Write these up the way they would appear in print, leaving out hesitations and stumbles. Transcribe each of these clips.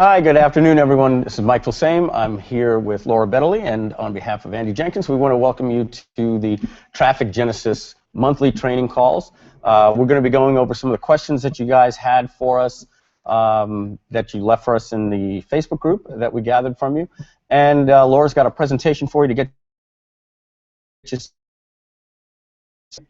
Hi, good afternoon, everyone. This is Mike Filsame. I'm here with Laura Betterly, and on behalf of Andy Jenkins, we want to welcome you to the Traffic Genesis monthly training calls. We're going to be going over some of the questions that you guys had for us, that you left for us in the Facebook group that we gathered from you. And Laura's got a presentation for you to get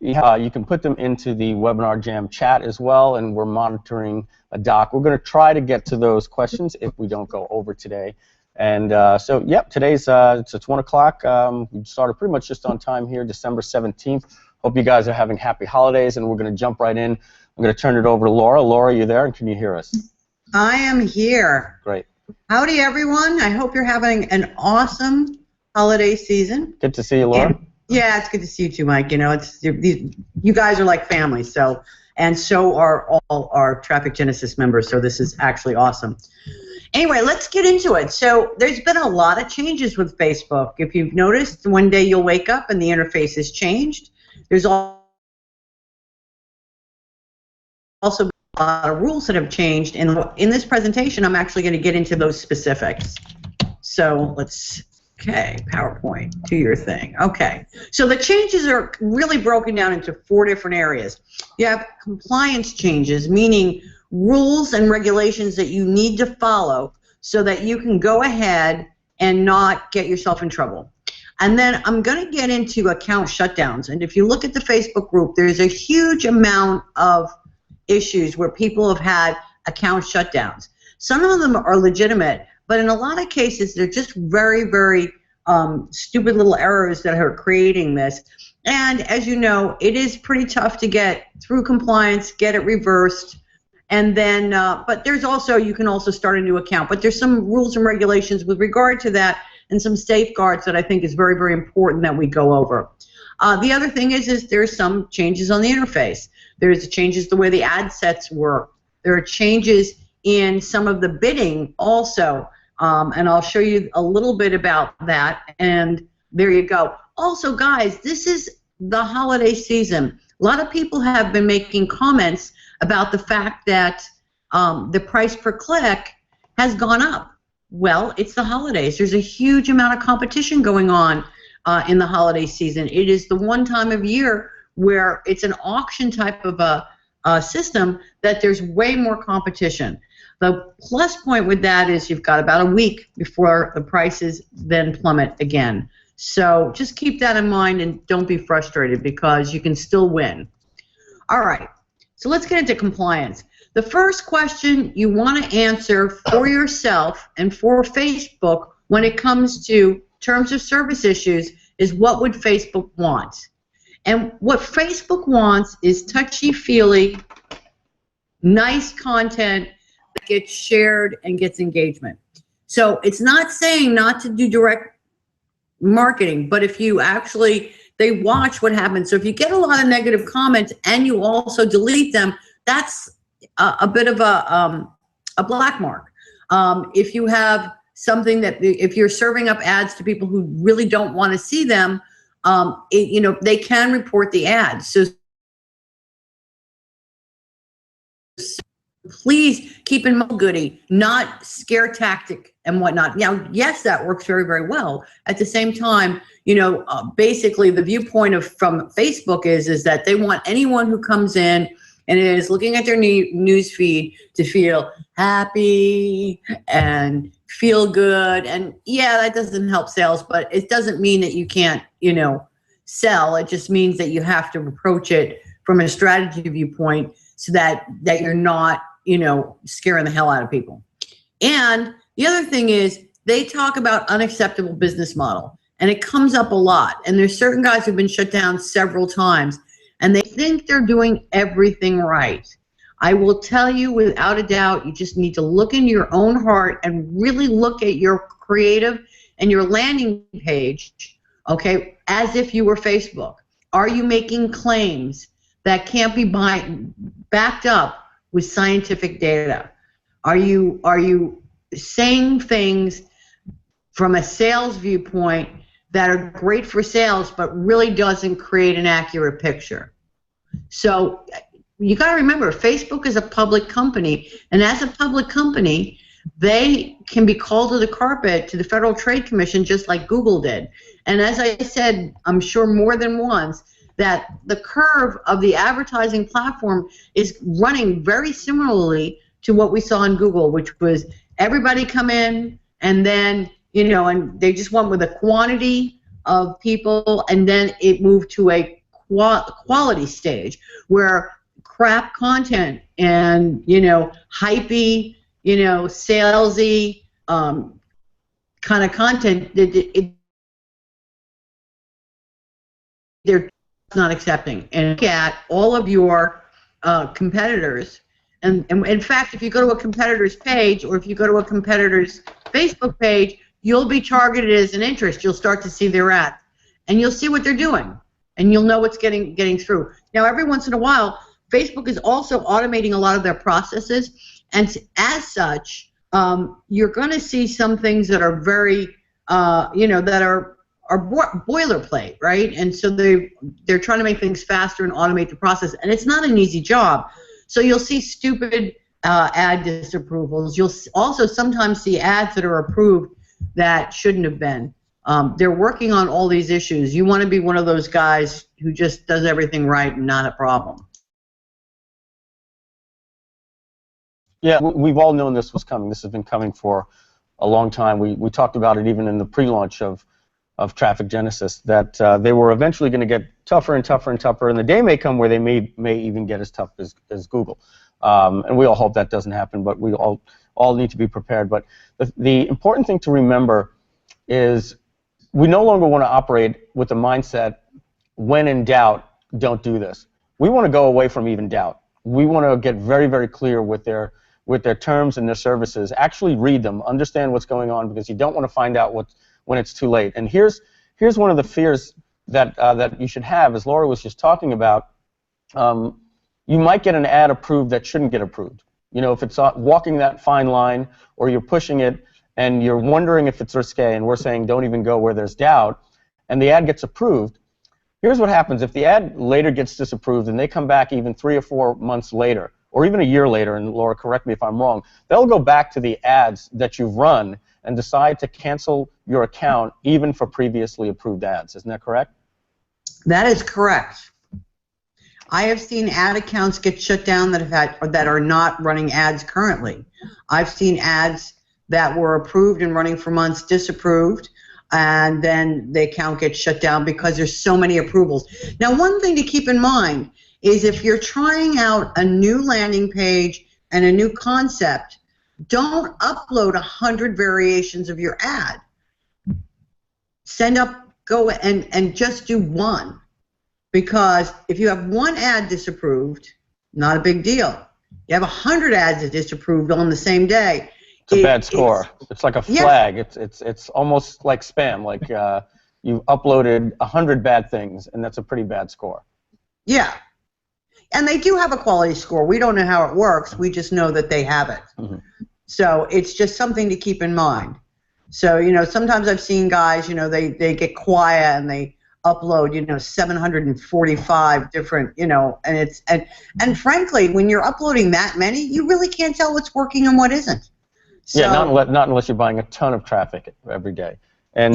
you can put them into the Webinar Jam chat as well, and we're monitoring a doc. We're going to try to get to those questions if we don't go over today. And so, yep, today's it's 1 o'clock. We started pretty much just on time here, December 17th. Hope you guys are having happy holidays, and we're going to jump right in. I'm going to turn it over to Laura. Laura, you there, and can you hear us? I am here. Great. Howdy, everyone. I hope you're having an awesome holiday season. Good to see you, Laura. Yeah, it's good to see you too, Mike. You know, you guys are like family, and so are all our Traffic Genesis members, so this is actually awesome. Anyway, let's get into it. So there's been a lot of changes with Facebook. If you've noticed, one day you'll wake up and the interface has changed. There's also been a lot of rules that have changed, and in this presentation, I'm actually going to get into those specifics. So okay, PowerPoint, do your thing. Okay, so the changes are really broken down into 4 different areas. You have compliance changes, meaning rules and regulations that you need to follow so that you can go ahead and not get yourself in trouble. And then I'm going to get into account shutdowns. And if you look at the Facebook group, there's a huge amount of issues where people have had account shutdowns. Some of them are legitimate, but in a lot of cases, they're just very, very stupid little errors that are creating this. And as you know, it is pretty tough to get through compliance, get it reversed, and then, but there's also, you can also start a new account. But there's some rules and regulations with regard to that and some safeguards that I think is very, very important that we go over. The other thing is there's some changes on the interface. There's changes the way the ad sets work. There are changes in some of the bidding also. And I'll show you a little bit about that, and there you go. Also, guys, this is the holiday season. A lot of people have been making comments about the fact that the price per click has gone up. Well, it's the holidays. There's a huge amount of competition going on in the holiday season. It is the one time of year where it's an auction type of a system that there's way more competition. The plus point with that is you've got about a week before the prices then plummet again. So just keep that in mind and don't be frustrated because you can still win. All right, so let's get into compliance. The first question you want to answer for yourself and for Facebook when it comes to terms of service issues is what would Facebook want? And what Facebook wants is touchy-feely, nice content that gets shared and gets engagement. So it's not saying not to do direct marketing, but if you actually, they watch what happens. So if you get a lot of negative comments and you also delete them, that's a bit of a black mark. If you have something that, if you're serving up ads to people who really don't want to see them, you know, they can report the ads. So please keep in mind, goody, not scare tactic and whatnot. Now, yes, that works very, very well. At the same time, you know, basically the viewpoint from Facebook is that they want anyone who comes in and is looking at their news feed to feel happy and feel good. And yeah, that doesn't help sales, but it doesn't mean that you can't, you know, sell. It just means that you have to approach it from a strategy viewpoint so that you're not, you know, scaring the hell out of people. And the other thing is they talk about unacceptable business model, and it comes up a lot. And there's certain guys who've been shut down several times, and they think they're doing everything right. I will tell you without a doubt, you just need to look in your own heart and really look at your creative and your landing page, okay, as if you were Facebook. Are you making claims that can't be backed up with scientific data? Are you saying things from a sales viewpoint that are great for sales but really doesn't create an accurate picture? So you got to remember, Facebook is a public company, and as a public company, they can be called to the carpet to the Federal Trade Commission just like Google did. And as I said, I'm sure more than once, that the curve of the advertising platform is running very similarly to what we saw in Google, which was everybody come in and then, and they just went with a quantity of people, and then it moved to a quality stage where crap content and, hypey, salesy kind of content, they're not accepting. And look at all of your competitors, and in fact, if you go to a competitor's page or if you go to a competitor's Facebook page, you'll be targeted as an interest. You'll start to see their ads, and you'll see what they're doing, and you'll know what's getting through. Now, every once in a while, Facebook is also automating a lot of their processes, and as such, you're going to see some things that are very, that are boilerplate, right? And so they're trying to make things faster and automate the process, and it's not an easy job. So you'll see stupid ad disapprovals. You'll also sometimes see ads that are approved that shouldn't have been. They're working on all these issues. You want to be one of those guys who just does everything right and not a problem. Yeah, we've all known this was coming. This has been coming for a long time. We talked about it even in the pre-launch of Traffic Genesis, that they were eventually going to get tougher and tougher and tougher, and the day may come where they may even get as tough as Google. And we all hope that doesn't happen, but we all need to be prepared. But the important thing to remember is we no longer want to operate with the mindset, when in doubt, don't do this. We want to go away from even doubt. We want to get very, very clear with their terms and their services. Actually read them, understand what's going on, because you don't want to find out when it's too late. And here's one of the fears that you should have, as Laura was just talking about. You might get an ad approved that shouldn't get approved. If it's walking that fine line, or you're pushing it and you're wondering if it's risque, and we're saying don't even go where there's doubt, and the ad gets approved. Here's what happens. If the ad later gets disapproved and they come back even 3 or 4 months later, or even a year later, and Laura, correct me if I'm wrong, they'll go back to the ads that you've run and decide to cancel your account even for previously approved ads. Isn't that correct? That is correct. I have seen ad accounts get shut down that are not running ads currently. I've seen ads that were approved and running for months disapproved, and then the account gets shut down because there's so many approvals. Now, one thing to keep in mind is if you're trying out a new landing page and a new concept, don't upload 100 variations of your ad. Go and just do one. Because if you have one ad disapproved, not a big deal. You have 100 ads that disapproved on the same day. It's a bad score. It's like a flag. Yeah. It's almost like spam. Like you uploaded 100 bad things, and that's a pretty bad score. Yeah. And they do have a quality score. We don't know how it works. We just know that they have it. Mm-hmm. So it's just something to keep in mind. So, sometimes I've seen guys, they get quiet and they upload, 745 different, and frankly, when you're uploading that many, you really can't tell what's working and what isn't. So, yeah, not unless you're buying a ton of traffic every day. And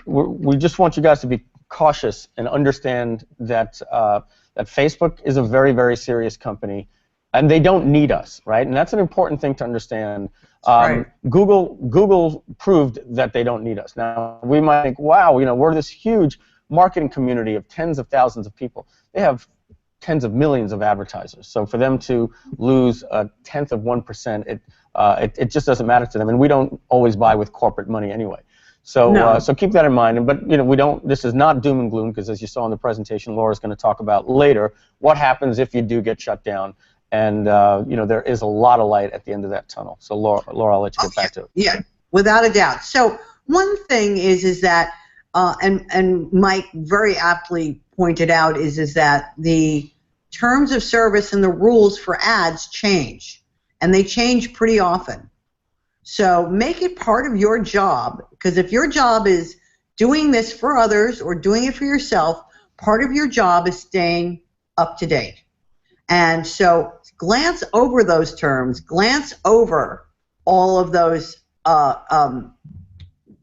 we just want you guys to be cautious and understand that that Facebook is a very, very serious company, and they don't need us, right? And that's an important thing to understand. Right. Google proved that they don't need us. Now, we might think, wow, we're this huge marketing community of tens of thousands of people. They have tens of millions of advertisers. So for them to lose 1/10 of 1%, it just doesn't matter to them. And we don't always buy with corporate money anyway. So no. So keep that in mind. But we don't. This is not doom and gloom, because as you saw in the presentation, Laura's going to talk about later what happens if you do get shut down. And there is a lot of light at the end of that tunnel. So Laura, I'll let you get back to it. Yeah, without a doubt. So one thing is that, and Mike very aptly pointed out, is that the terms of service and the rules for ads change, and they change pretty often. So make it part of your job, because if your job is doing this for others or doing it for yourself, part of your job is staying up to date. And so glance over those terms, glance over all of those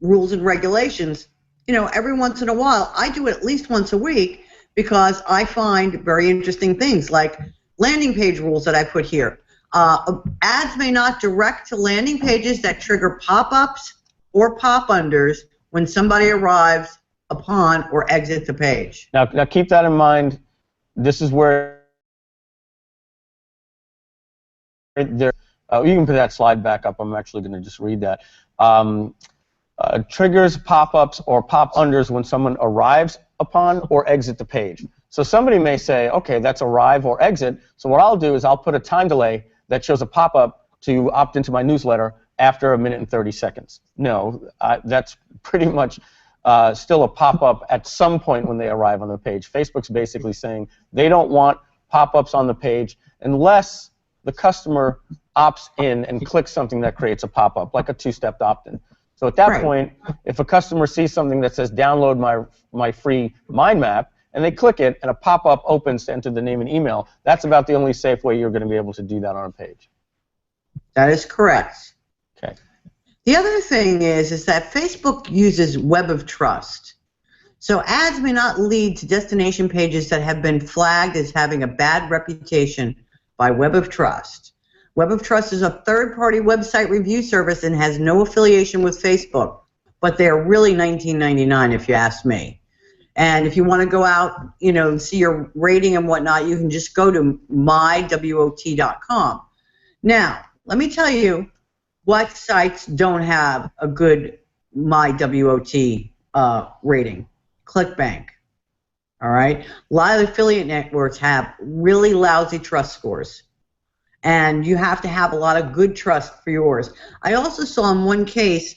rules and regulations, every once in a while. I do it at least once a week because I find very interesting things like landing page rules that I put here. Ads may not direct to landing pages that trigger pop-ups or pop-unders when somebody arrives upon or exits the page. Now keep that in mind. This is where there. You can put that slide back up. I'm actually going to just read that. Triggers pop-ups or pop-unders when someone arrives upon or exit the page. So somebody may say, okay, that's arrive or exit. So what I'll do is I'll put a time delay that shows a pop-up to opt into my newsletter after 1 minute and 30 seconds. No, that's pretty much still a pop-up at some point when they arrive on the page. Facebook's basically saying they don't want pop-ups on the page unless the customer opts in and clicks something that creates a pop-up, like a two-step opt-in. So at that point, if a customer sees something that says download my free mind map, and they click it, and a pop-up opens to enter the name and email, that's about the only safe way you're going to be able to do that on a page. That is correct. Okay. The other thing is that Facebook uses Web of Trust. So ads may not lead to destination pages that have been flagged as having a bad reputation by Web of Trust. Web of Trust is a third-party website review service and has no affiliation with Facebook, but they're really $19.99 if you ask me. And if you want to go out, and see your rating and whatnot, you can just go to mywot.com. Now, let me tell you what sites don't have a good mywot rating. ClickBank. All right? A lot of affiliate networks have really lousy trust scores. And you have to have a lot of good trust for yours. I also saw in one case,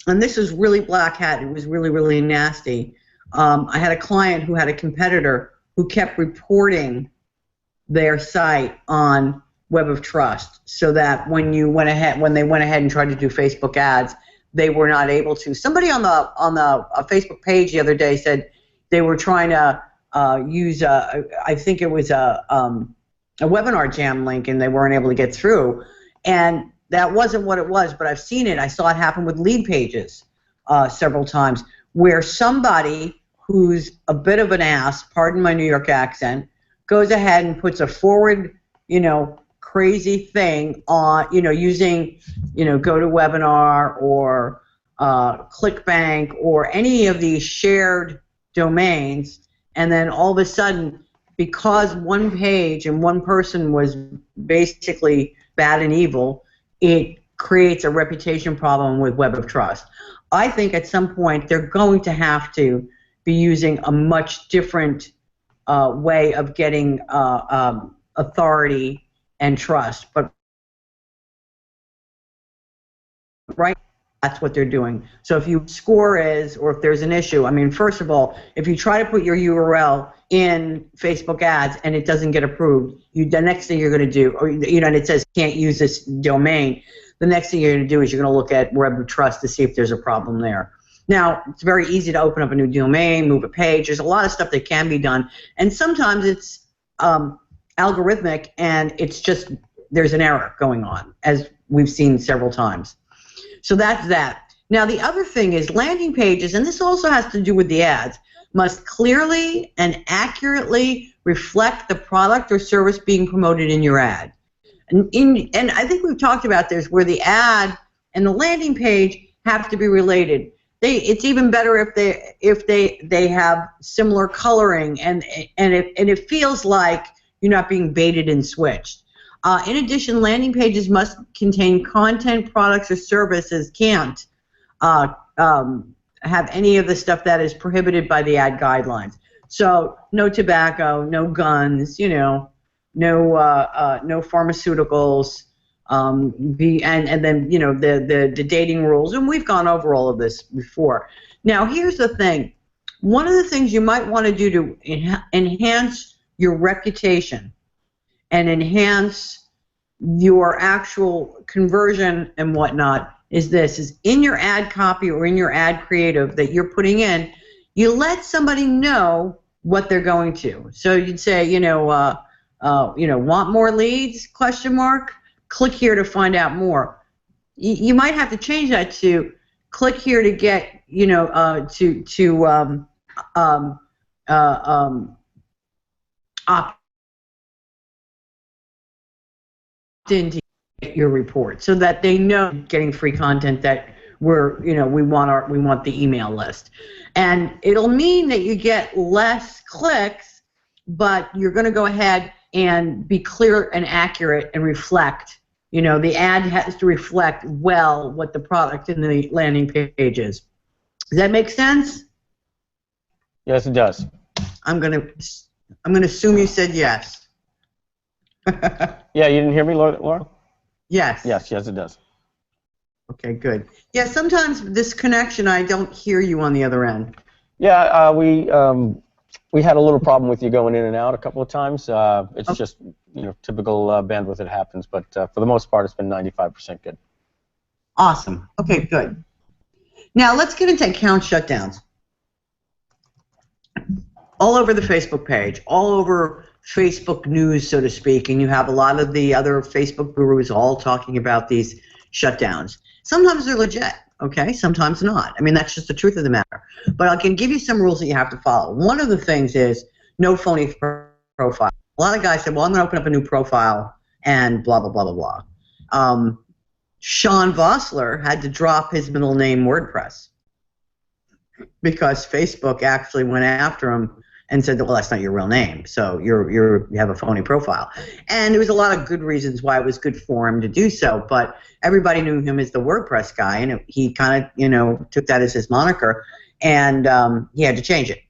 and this was really black hat, it was really, really nasty. I had a client who had a competitor who kept reporting their site on Web of Trust, so that when they went ahead and tried to do Facebook ads, they were not able to. Somebody on the Facebook page the other day said they were trying to use I think it was a webinar jam link, and they weren't able to get through. And that wasn't what it was, but I've seen it. I saw it happen with lead pages several times, where somebody who's a bit of an ass, pardon my New York accent, goes ahead and puts a forward, crazy thing on, using, GoToWebinar or ClickBank or any of these shared domains, and then all of a sudden, because one page and one person was basically bad and evil, it creates a reputation problem with Web of Trust. I think at some point they're going to have to be using a much different way of getting authority and trust. But right, that's what they're doing. So if your score is, or if there's an issue, I mean, first of all, if you try to put your URL in Facebook ads and it doesn't get approved, the next thing you're going to do, or and it says can't use this domain, the next thing you're going to do is you're going to look at Web of Trust to see if there's a problem there. Now, it's very easy to open up a new domain, move a page. There's a lot of stuff that can be done, and sometimes it's algorithmic, and it's just there's an error going on, as we've seen several times. So that's that. Now, the other thing is landing pages, and this also has to do with the ads, must clearly and accurately reflect the product or service being promoted in your ad. And I think we've talked about this, where the ad and the landing page have to be related. It's even better if they have similar coloring, and it feels like you're not being baited and switched. In addition, landing pages must contain content, products, or services. Can't have any of the stuff that is prohibited by the ad guidelines. So no tobacco, no guns, no pharmaceuticals, and then the dating rules, and we've gone over all of this before. Now here's the thing: one of the things you might want to do to enhance your reputation and enhance your actual conversion and whatnot is in your ad copy or in your ad creative that you're putting in, you let somebody know what they're going to. So you'd say, want more leads, question mark, click here to find out more. You might have to change that to click here to get, opt in to get your report, so that they know getting free content that we want the email list. And it'll mean that you get less clicks, but you're going to go ahead and be clear and accurate and reflect. The ad has to reflect well what the product in the landing page is. Does that make sense? Yes, it does. I'm gonna assume you said yes. Yeah, you didn't hear me, Laura? Yes. Yes, it does. Okay, good. Yeah, sometimes this connection, I don't hear you on the other end. Yeah, we had a little problem with you going in and out a couple of times. It's just typical bandwidth that happens, but for the most part, it's been 95% good. Awesome. Okay, good. Now let's get into account shutdowns. All over the Facebook page, all over Facebook news, so to speak, and you have a lot of the other Facebook gurus all talking about these shutdowns. Sometimes they're legit, okay? Sometimes not. I mean, that's just the truth of the matter. But I can give you some rules that you have to follow. One of the things is no phony profile. A lot of guys say, well, I'm going to open up a new profile and blah, blah, blah, blah, blah. Sean Vossler had to drop his middle name WordPress because Facebook actually went after him and said, well, that's not your real name, so you have a phony profile. And there was a lot of good reasons why it was good for him to do so, but everybody knew him as the WordPress guy, and he kind of, took that as his moniker, and he had to change it.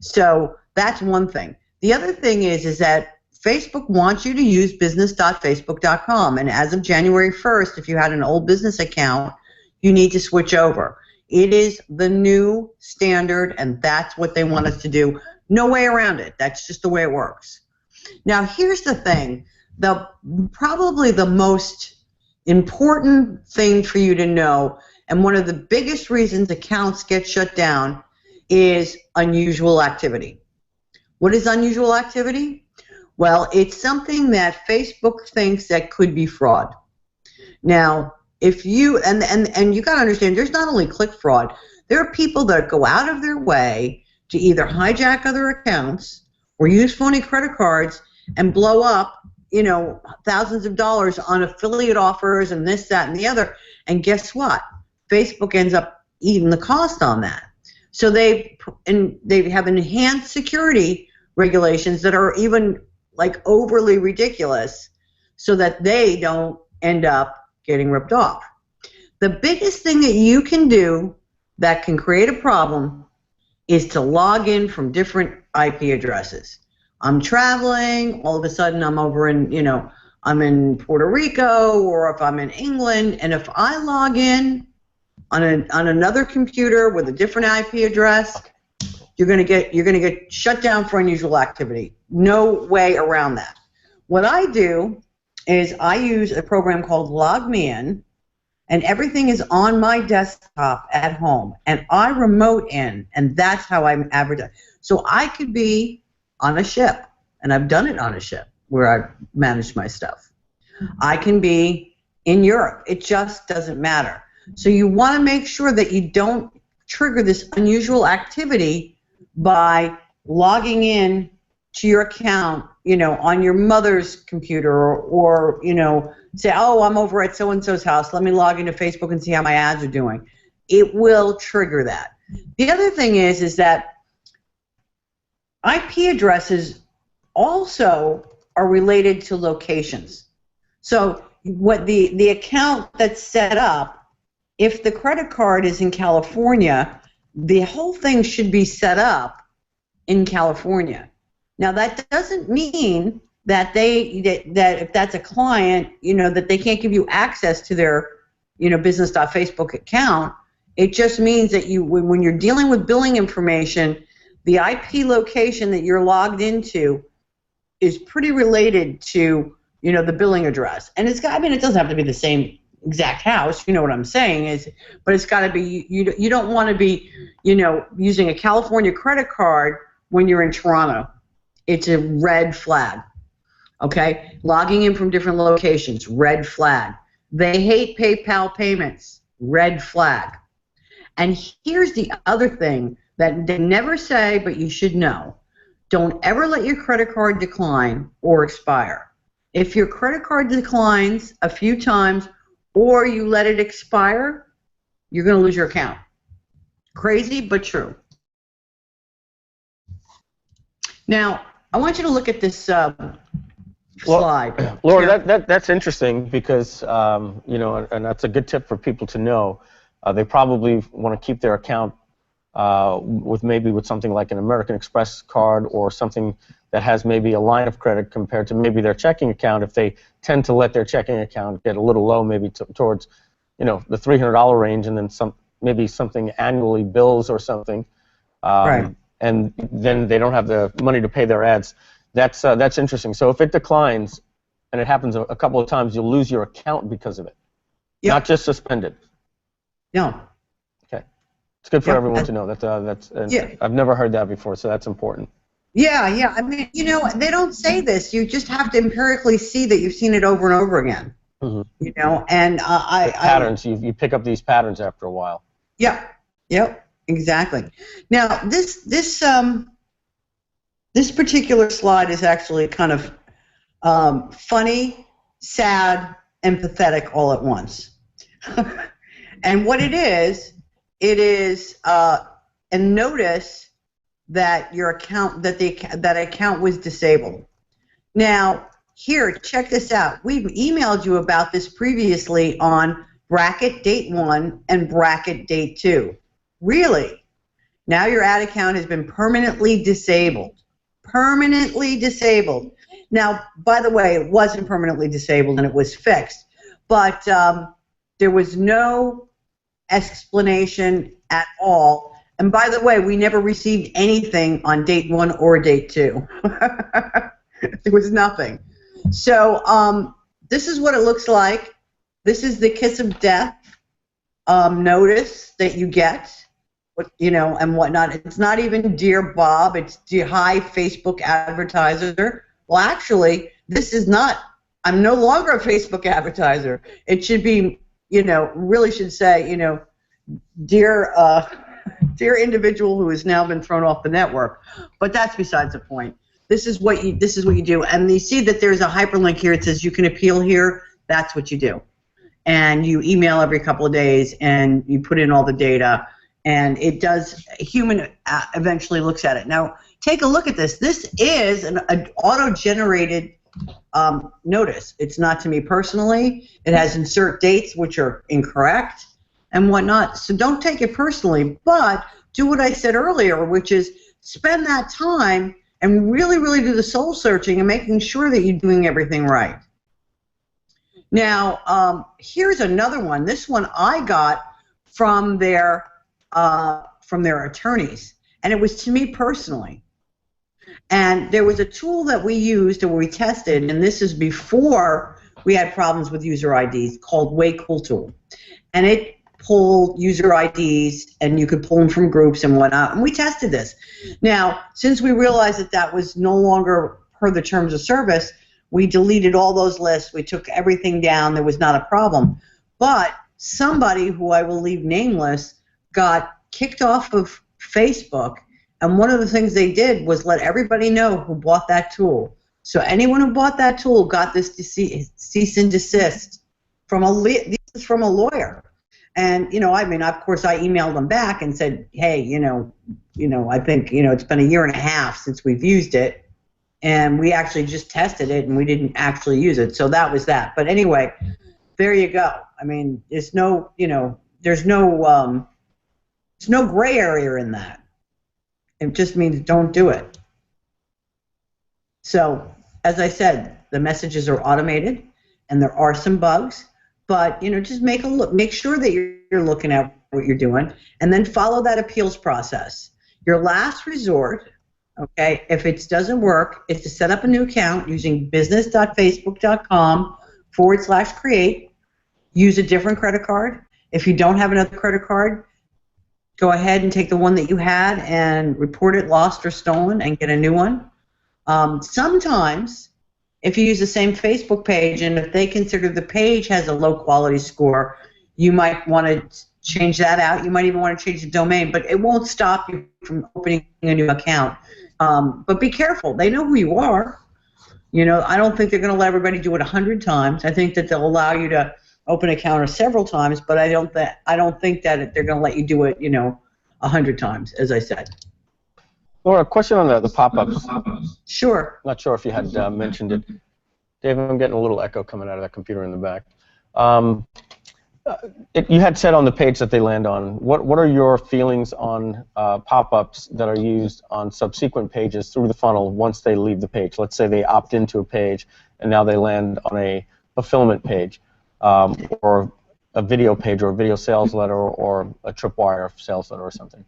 So that's one thing. The other thing is that Facebook wants you to use business.facebook.com, and as of January 1st, if you had an old business account, you need to switch over. It is the new standard, and that's what they want us to do. No way around it. That's just the way it works. Now, here's the thing. Probably the most important thing for you to know, and one of the biggest reasons accounts get shut down, is unusual activity. What is unusual activity? Well, it's something that Facebook thinks that could be fraud. Now, if you, and you got to understand, there's not only click fraud, there are people that go out of their way to either hijack other accounts or use phony credit cards and blow up, thousands of dollars on affiliate offers and this, that, and the other. And guess what? Facebook ends up eating the cost on that. So they have enhanced security regulations that are even like overly ridiculous so that they don't end up getting ripped off. The biggest thing that you can do that can create a problem is to log in from different IP addresses. I'm traveling, all of a sudden I'm over in, I'm in Puerto Rico, or if I'm in England, and if I log in on another computer with a different IP address, you're gonna get shut down for unusual activity. No way around that. What I do is I use a program called Log Me In, and everything is on my desktop at home, and I remote in, and that's how I advertise. So I could be on a ship, and I've done it on a ship where I manage my stuff. I can be in Europe. It just doesn't matter. So you want to make sure that you don't trigger this unusual activity by logging in to your account, on your mother's computer, or say, oh, I'm over at so-and-so's house, let me log into Facebook and see how my ads are doing. It will trigger that. The other thing is that IP addresses also are related to locations. So what the account that's set up, if the credit card is in California, the whole thing should be set up in California. Now, that doesn't mean that that if that's a client, that they can't give you access to their, business.facebook account. It just means that when you're dealing with billing information, the IP location that you're logged into is pretty related to, the billing address. And it doesn't have to be the same exact house, you know what I'm saying, but it's got to be, you don't want to be, using a California credit card when you're in Toronto. It's a red flag. Okay, logging in from different locations, red flag. They hate PayPal payments, red flag. And here's the other thing that they never say, but you should know. Don't ever let your credit card decline or expire. If your credit card declines a few times or you let it expire, you're going to lose your account. Crazy, but true. Now, I want you to look at this slide. Laura, that's interesting because, you know, and that's a good tip for people to know. They probably want to keep their account with something like an American Express card or something that has maybe a line of credit compared to maybe their checking account. If they tend to let their checking account get a little low, maybe towards, you know, the $300 range, and then maybe something annually bills or something, Right. and then they don't have the money to pay their ads. That's interesting. So if it declines, and it happens a couple of times, you'll lose your account because of it. Yep. Not just suspended. No. Okay. It's good for everyone to know. Yeah. I've never heard that before, so that's important. Yeah. I mean, you know, they don't say this. You just have to empirically see that you've seen it over and over again. Mm-hmm. You know, and patterns. You pick up these patterns after a while. Yeah. Yep. Exactly. Now, this particular slide is actually kind of funny, sad, and pathetic all at once. And what it is a notice that your account that account was disabled. Now, here, check this out. We've emailed you about this previously on bracket date 1 and bracket date 2. Really? Now your ad account has been permanently disabled. Permanently disabled. Now, by the way, it wasn't permanently disabled and it was fixed, but there was no explanation at all. And by the way, we never received anything on date 1 or date 2. There was nothing. So this is what it looks like. This is the kiss of death notice that you get, you know, and whatnot. It's not even Dear Bob. It's Hi Facebook Advertiser. Well, actually, this is not. I'm no longer a Facebook advertiser. It should be, you know, really should say, you know, dear individual who has now been thrown off the network. But that's besides the point. This is what you do, and you see that there's a hyperlink here. It says you can appeal here. That's what you do, and you email every couple of days, and you put in all the data, and it does. A human eventually looks at it. Now, take a look at this. This is an auto-generated notice. It's not to me personally. It has insert dates which are incorrect and whatnot. So don't take it personally, but do what I said earlier, which is spend that time and really, really do the soul searching and making sure that you're doing everything right. Now, here's another one. This one I got from their attorneys, and it was to me personally. And there was a tool that we used and we tested, and this is before we had problems with user IDs, called Way Cool Tool. And it pulled user IDs, and you could pull them from groups and whatnot, and we tested this. Now, since we realized that that was no longer per the terms of service, we deleted all those lists. We took everything down. There was not a problem. But somebody who I will leave nameless got kicked off of Facebook, and one of the things they did was let everybody know who bought that tool. So anyone who bought that tool got this cease and desist from a lawyer. And, you know, I mean, of course, I emailed them back and said, hey, you know, I think, you know, it's been a year and a half since we've used it, and we actually just tested it, and we didn't actually use it. So that was that. But anyway, there you go. I mean, there's no, you know, there's no gray area in that. It just means don't do it. So, as I said, the messages are automated, and there are some bugs. But, you know, just make sure that you're looking at what you're doing, and then follow that appeals process. Your last resort, okay, if it doesn't work, is to set up a new account using business.facebook.com/create. Use a different credit card. If you don't have another credit card, go ahead and take the one that you had and report it lost or stolen and get a new one. Sometimes if you use the same Facebook page, and if they consider the page has a low quality score, you might want to change that out. You might even want to change the domain, but it won't stop you from opening a new account. But be careful. They know who you are. You know, I don't think they're going to let everybody do it 100 times. I think that they'll allow you to open a counter several times, but I don't think that they're going to let you do it, 100 times, as I said. Laura, a question on the pop-ups. Sure. Not sure if you had mentioned it. Dave, I'm getting a little echo coming out of that computer in the back. You had said on the page that they land on. What are your feelings on pop-ups that are used on subsequent pages through the funnel once they leave the page? Let's say they opt into a page and now they land on a fulfillment page, or a video page, or a video sales letter, or a tripwire sales letter or something.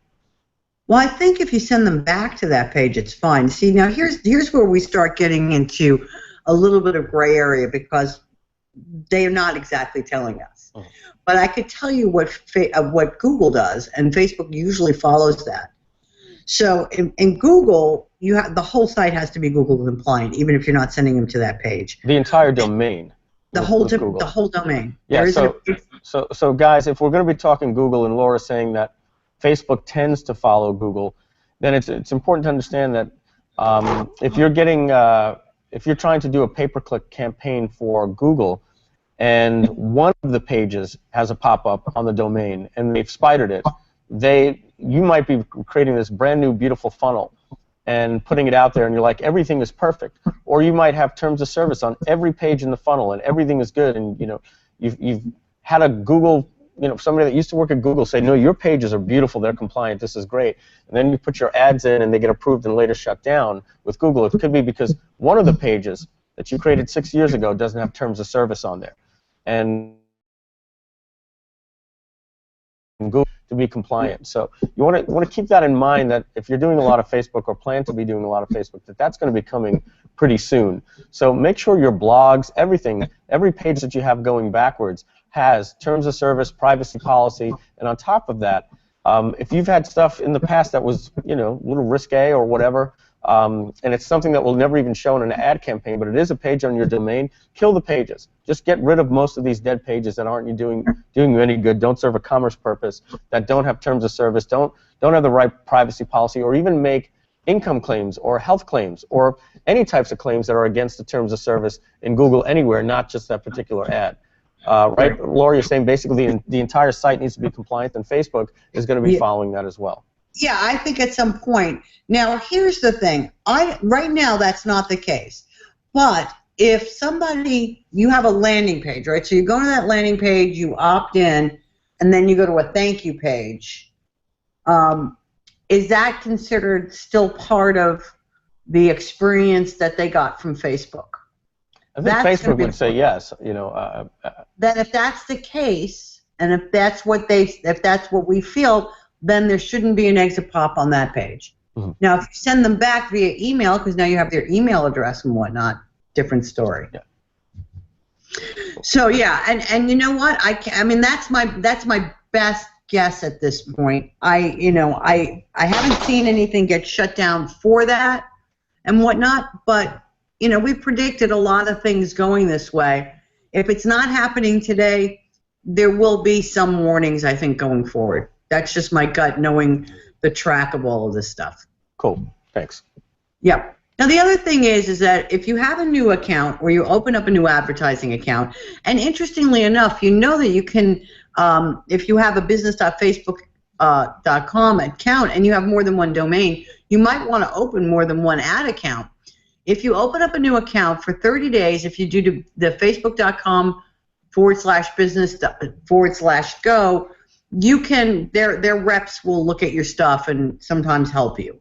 Well, I think if you send them back to that page, it's fine. See, now here's where we start getting into a little bit of gray area, because they are not exactly telling us. Mm-hmm. But I could tell you what Google does, and Facebook usually follows that. So in Google, the whole site has to be Google compliant, even if you're not sending them to that page. The entire domain. The whole domain. Yeah. So guys, if we're going to be talking Google, and Laura's saying that Facebook tends to follow Google, then it's important to understand that if you're trying to do a pay-per-click campaign for Google, and one of the pages has a pop-up on the domain, and they've spidered it, you might be creating this brand new beautiful funnel and putting it out there, and you're like, everything is perfect. Or you might have terms of service on every page in the funnel, and everything is good, and you've had a Google, somebody that used to work at Google say, no, your pages are beautiful, they're compliant, this is great. And then you put your ads in and they get approved and later shut down with Google. It could be because one of the pages that you created 6 years ago doesn't have terms of service on there. And Google to be compliant. So you want to keep that in mind, that if you're doing a lot of Facebook or plan to be doing a lot of Facebook, that's going to be coming pretty soon. So make sure your blogs, everything, every page that you have going backwards has terms of service, privacy policy, and on top of that, if you've had stuff in the past that was, a little risque or whatever, and it's something that will never even show in an ad campaign, but it is a page on your domain, kill the pages. Just get rid of most of these dead pages that aren't doing you any good, don't serve a commerce purpose, that don't have terms of service, don't have the right privacy policy, or even make income claims or health claims or any types of claims that are against the terms of service in Google anywhere, not just that particular ad. Right, Laura, you're saying basically the entire site needs to be compliant, and Facebook is going to be following that as well. Yeah, I think at some point. Now, here's the thing. Right now, that's not the case. But if you have a landing page, right? So you go to that landing page, you opt in, and then you go to a thank you page. Is that considered still part of the experience that they got from Facebook? I think Facebook would say yes. Then if that's the case, and if that's what we feel, then there shouldn't be an exit pop on that page. Mm-hmm. Now, if you send them back via email, because now you have their email address and whatnot, different story. Yeah. So yeah, and you know what? I mean that's my best guess at this point. I haven't seen anything get shut down for that and whatnot, but we predicted a lot of things going this way. If it's not happening today, there will be some warnings, I think, going forward. That's just my gut, knowing the track of all of this stuff. Cool. Thanks. Yep. Now, the other thing is that if you have a new account or you open up a new advertising account, and interestingly enough, you know that you can, if you have a business.facebook.com account and you have more than one domain, you might want to open more than one ad account. If you open up a new account for 30 days, if you do the facebook.com/business/go, you can, their reps will look at your stuff and sometimes help you.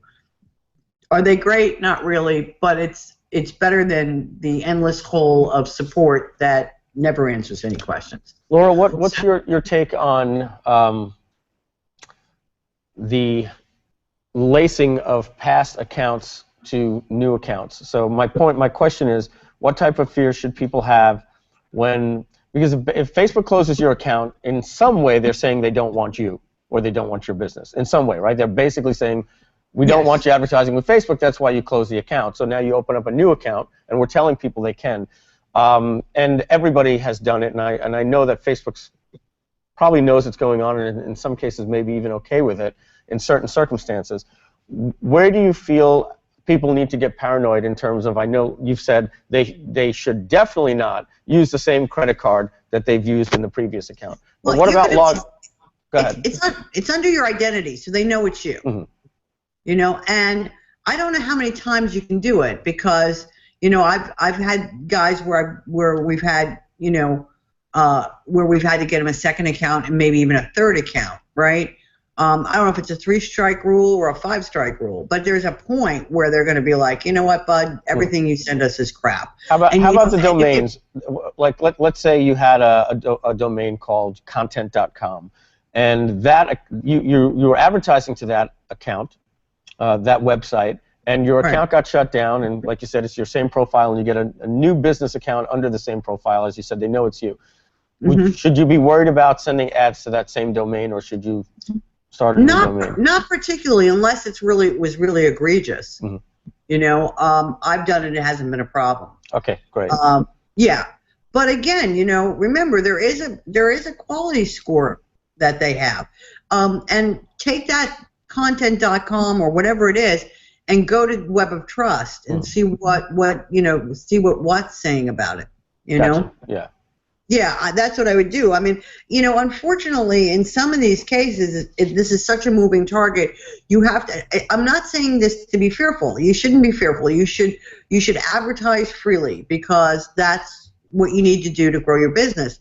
Are they great? Not really, but it's better than the endless hole of support that never answers any questions. Laura, what's your take on the lacing of past accounts to new accounts? So my question is, what type of fear should people have because if Facebook closes your account, in some way they're saying they don't want you or they don't want your business. In some way, right? They're basically saying, We don't want you advertising with Facebook. That's why you close the account. So now you open up a new account, and we're telling people they can. And everybody has done it, and I know that Facebook probably knows what's going on, and in some cases maybe even okay with it in certain circumstances. Where do you feel people need to get paranoid in terms of, I know you've said they should definitely not use the same credit card that they've used in the previous account. But what about log? Go ahead. It's under your identity, so they know it's you. Mm-hmm. You know, and I don't know how many times you can do it, because, you know, I've had guys where we've had, you know, where we've had to get them a second account and maybe even a third account, right? I don't know if it's a 3-strike rule or a 5-strike rule, but there's a point where they're going to be like, you know what, bud, everything you send us is crap. How about the domains? Like, let's say you had a domain called content.com, and that you were advertising to that account, that website, and your account got shut down, and like you said, it's your same profile, and you get a new business account under the same profile. As you said, they know it's you. Should you be worried about sending ads to that same domain, or should you start a new domain? Not particularly, unless it was really egregious. You know, I've done it, and it hasn't been a problem. Okay, great. Yeah, but again, you know, remember there is a quality score that they have, and take that content.com or whatever it is, and go to Web of Trust and see what you know, see what Watt's saying about it. You know? Yeah. Yeah, that's what I would do. I mean, you know, unfortunately, in some of these cases, this is such a moving target. You have to. I'm not saying this to be fearful. You shouldn't be fearful. You should advertise freely, because that's what you need to do to grow your business.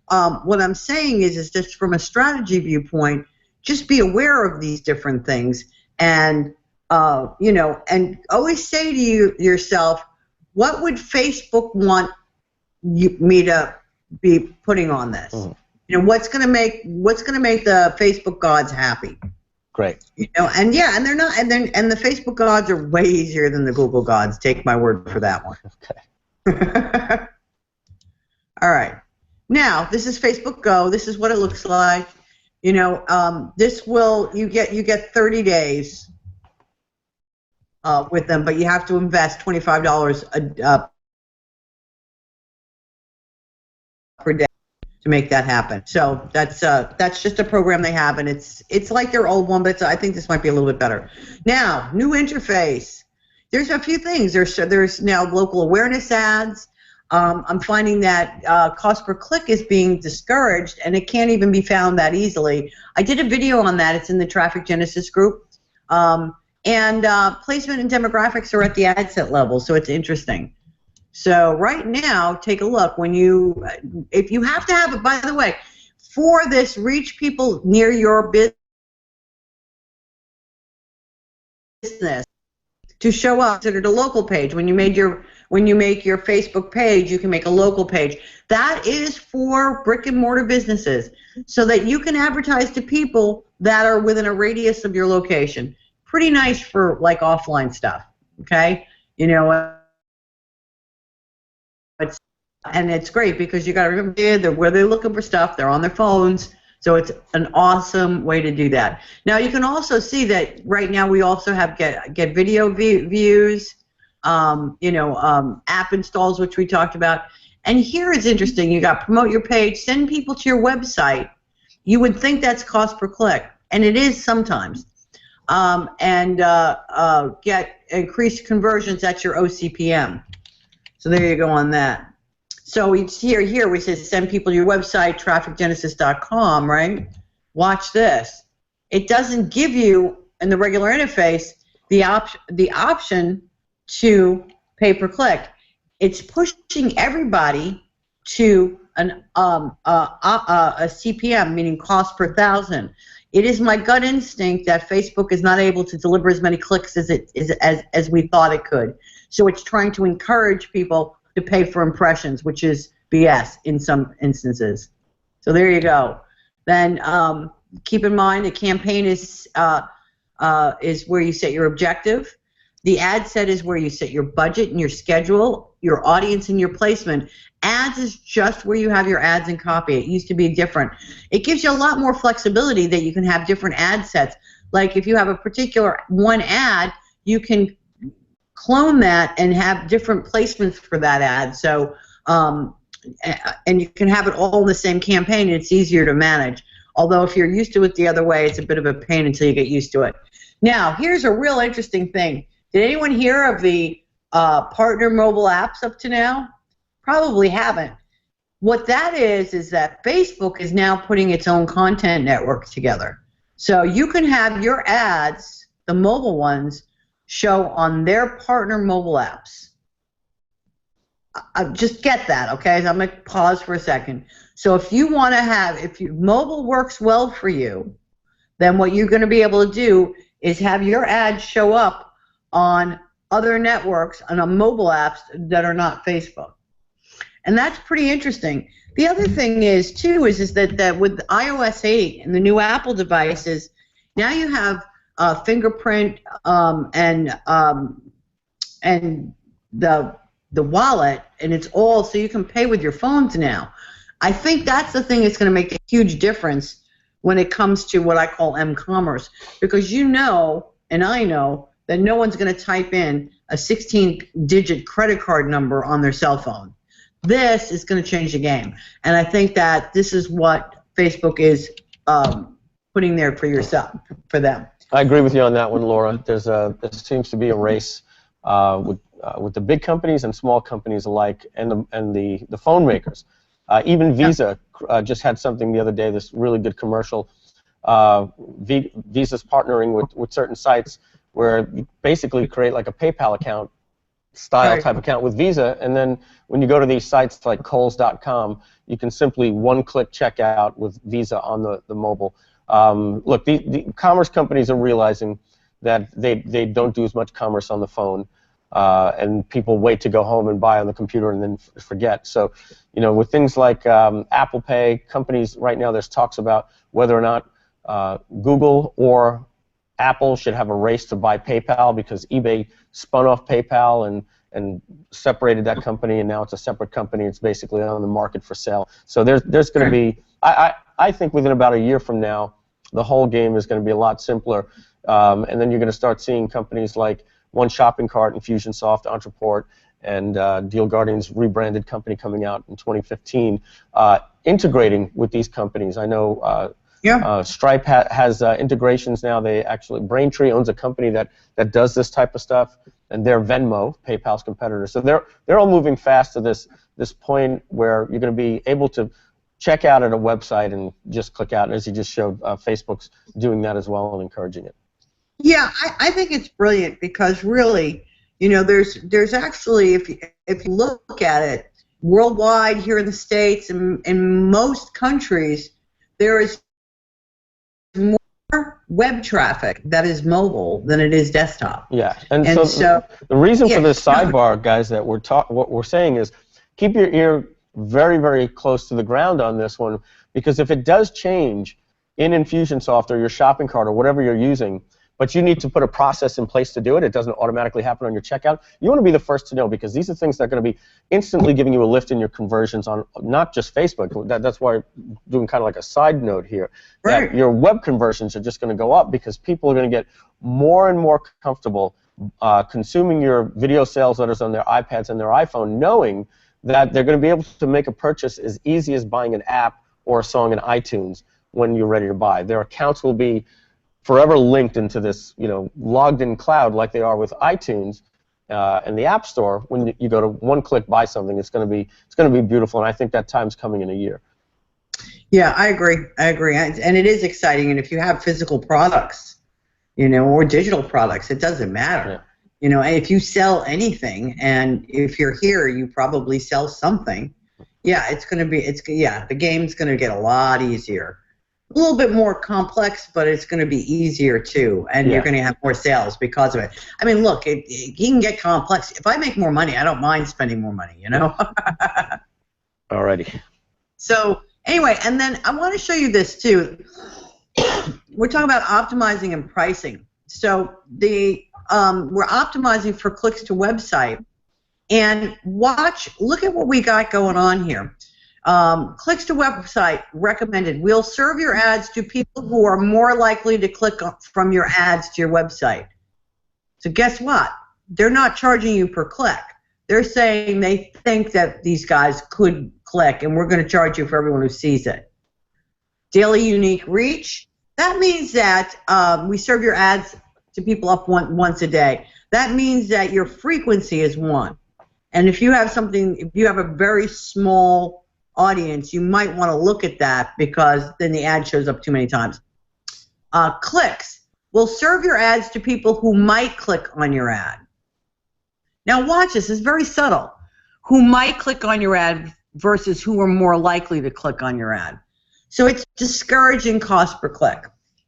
What I'm saying is just from a strategy viewpoint, just be aware of these different things, and you know, and always say to yourself, what would Facebook want me to be putting on this? You know, what's gonna make the Facebook gods happy? Great. You know, and yeah, and they're not, and the Facebook gods are way easier than the Google gods. Take my word for that one. Okay. All right. Now, this is Facebook Go. This is what it looks like. You know, this will you get 30 days with them, but you have to invest $25 per day to make that happen. So that's just a program they have, and it's like their old one, but I think this might be a little bit better. Now, new interface. There's a few things. There's now local awareness ads. I'm finding that cost per click is being discouraged, and it can't even be found that easily. I did a video on that. It's in the Traffic Genesis group. And placement and demographics are at the ad set level, so it's interesting. So right now, take a look. If you have to have it, by the way, for this, reach people near your business to show up. Consider it a local page. When you make your Facebook page, you can make a local page. That is for brick and mortar businesses, so that you can advertise to people that are within a radius of your location. Pretty nice for like offline stuff. Okay, you know. And it's great because you got to remember where they're looking for stuff. They're on their phones, so it's an awesome way to do that. Now you can also see that right now we also have get video views, you know, app installs, which we talked about. And here is interesting. You got promote your page, send people to your website. You would think that's cost per click, and it is sometimes. And get increased conversions at your OCPM. So there you go on that. So it's here we say send people to your website, trafficgenesis.com, right? Watch this. It doesn't give you in the regular interface the option to pay per click. It's pushing everybody to a CPM, meaning cost per thousand. It is my gut instinct that Facebook is not able to deliver as many clicks as we thought it could. So it's trying to encourage people to pay for impressions, which is BS in some instances. So there you go. Then keep in mind the campaign is where you set your objective. The ad set is where you set your budget and your schedule, your audience and your placement. Ads is just where you have your ads and copy. It used to be different. It gives you a lot more flexibility that you can have different ad sets, like if you have a particular one ad, you can clone that and have different placements for that ad. So, and you can have it all in the same campaign, and it's easier to manage. Although if you're used to it the other way, it's a bit of a pain until you get used to it. Now, here's a real interesting thing. Did anyone hear of the partner mobile apps up to now? Probably haven't. What that is that Facebook is now putting its own content network together. So you can have your ads, the mobile ones, show on their partner mobile apps. Just get that, okay? So I'm going to pause for a second. So if you want to have, if mobile works well for you, then what you're going to be able to do is have your ads show up on other networks and on mobile apps that are not Facebook. And that's pretty interesting. The other thing is, too, is that with iOS 8 and the new Apple devices, now you have fingerprint and the wallet, and it's all, so you can pay with your phones now. I think that's the thing that's going to make a huge difference when it comes to what I call m-commerce, because you know, and I know, that no one's going to type in a 16-digit credit card number on their cell phone. This is going to change the game, and I think that this is what Facebook is putting there for them. I agree with you on that one, Laura. There seems to be a race with the big companies and small companies alike, and the phone makers. Even Visa just had something the other day, this really good commercial. Visa's partnering with certain sites where you basically create like a PayPal account style type account with Visa, and then when you go to these sites like Kohl's.com, you can simply one-click checkout with Visa on the mobile. Look, the commerce companies are realizing that they don't do as much commerce on the phone, and people wait to go home and buy on the computer and then forget. So, you know, with things like Apple Pay, companies right now, there's talks about whether or not Google or Apple should have a race to buy PayPal, because eBay spun off PayPal and separated that company, and now it's a separate company. It's basically on the market for sale. So there's going to be, I think within about a year from now, the whole game is going to be a lot simpler, and then you're going to start seeing companies like One Shopping Cart, Infusionsoft, Entreport, and Deal Guardian's rebranded company coming out in 2015, integrating with these companies. I know Stripe has integrations now. They actually, Braintree owns a company that does this type of stuff, and they're Venmo, PayPal's competitor. So they're all moving fast to this point where you're going to be able to check out at a website and just click out. And as you just showed, Facebook's doing that as well and encouraging it. Yeah, I think it's brilliant, because really, you know, there's actually, if you look at it worldwide, here in the States and in most countries, there is more web traffic that is mobile than it is desktop. Yeah, and so the reason for this sidebar, guys, that what we're saying is keep your ear very, very close to the ground on this one, because if it does change in Infusionsoft or your shopping cart or whatever you're using, but you need to put a process in place to do it, it doesn't automatically happen on your checkout, you want to be the first to know, because these are things that are going to be instantly giving you a lift in your conversions on not just Facebook. That's why I'm doing kind of like a side note here, that your web conversions are just going to go up, because people are going to get more and more comfortable consuming your video sales letters on their iPads and their iPhone, knowing that they're going to be able to make a purchase as easy as buying an app or a song in iTunes when you're ready to buy. Their accounts will be forever linked into this, you know, logged-in cloud like they are with iTunes and the App Store. When you go to one-click buy something, it's going to be beautiful, and I think that time's coming in a year. Yeah, I agree, and it is exciting. And if you have physical products, you know, or digital products, it doesn't matter. Yeah. You know, if you sell anything, and if you're here, you probably sell something. Yeah, the game's going to get a lot easier. A little bit more complex, but it's going to be easier too, and you're going to have more sales because of it. I mean, look, it can get complex. If I make more money, I don't mind spending more money, you know? Alrighty. So anyway, and then I want to show you this too. We're talking about optimizing and pricing. So we're optimizing for clicks to website, and look at what we got going on here. Clicks to website recommended. We'll serve your ads to people who are more likely to click from your ads to your website. So guess what? They're not charging you per click. They're saying they think that these guys could click, and we're going to charge you for everyone who sees it. Daily unique reach. That means that we serve your ads to people up once a day. That means that your frequency is 1. And if you have a very small audience, you might want to look at that because then the ad shows up too many times. Clicks. We'll serve your ads to people who might click on your ad. Now watch this. It's very subtle. Who might click on your ad versus who are more likely to click on your ad. So it's discouraging cost per click.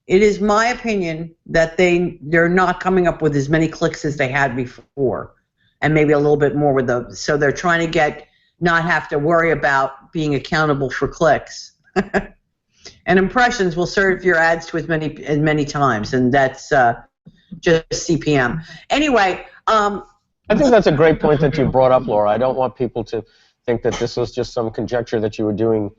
It is my opinion that they're not coming up with as many clicks as they had before, and maybe a little bit more with those. So they're trying to not have to worry about being accountable for clicks. And impressions will serve your ads to as many times, and that's just CPM. Anyway, I think that's a great point that you brought up, Laura. I don't want people to think that this was just some conjecture that you were doing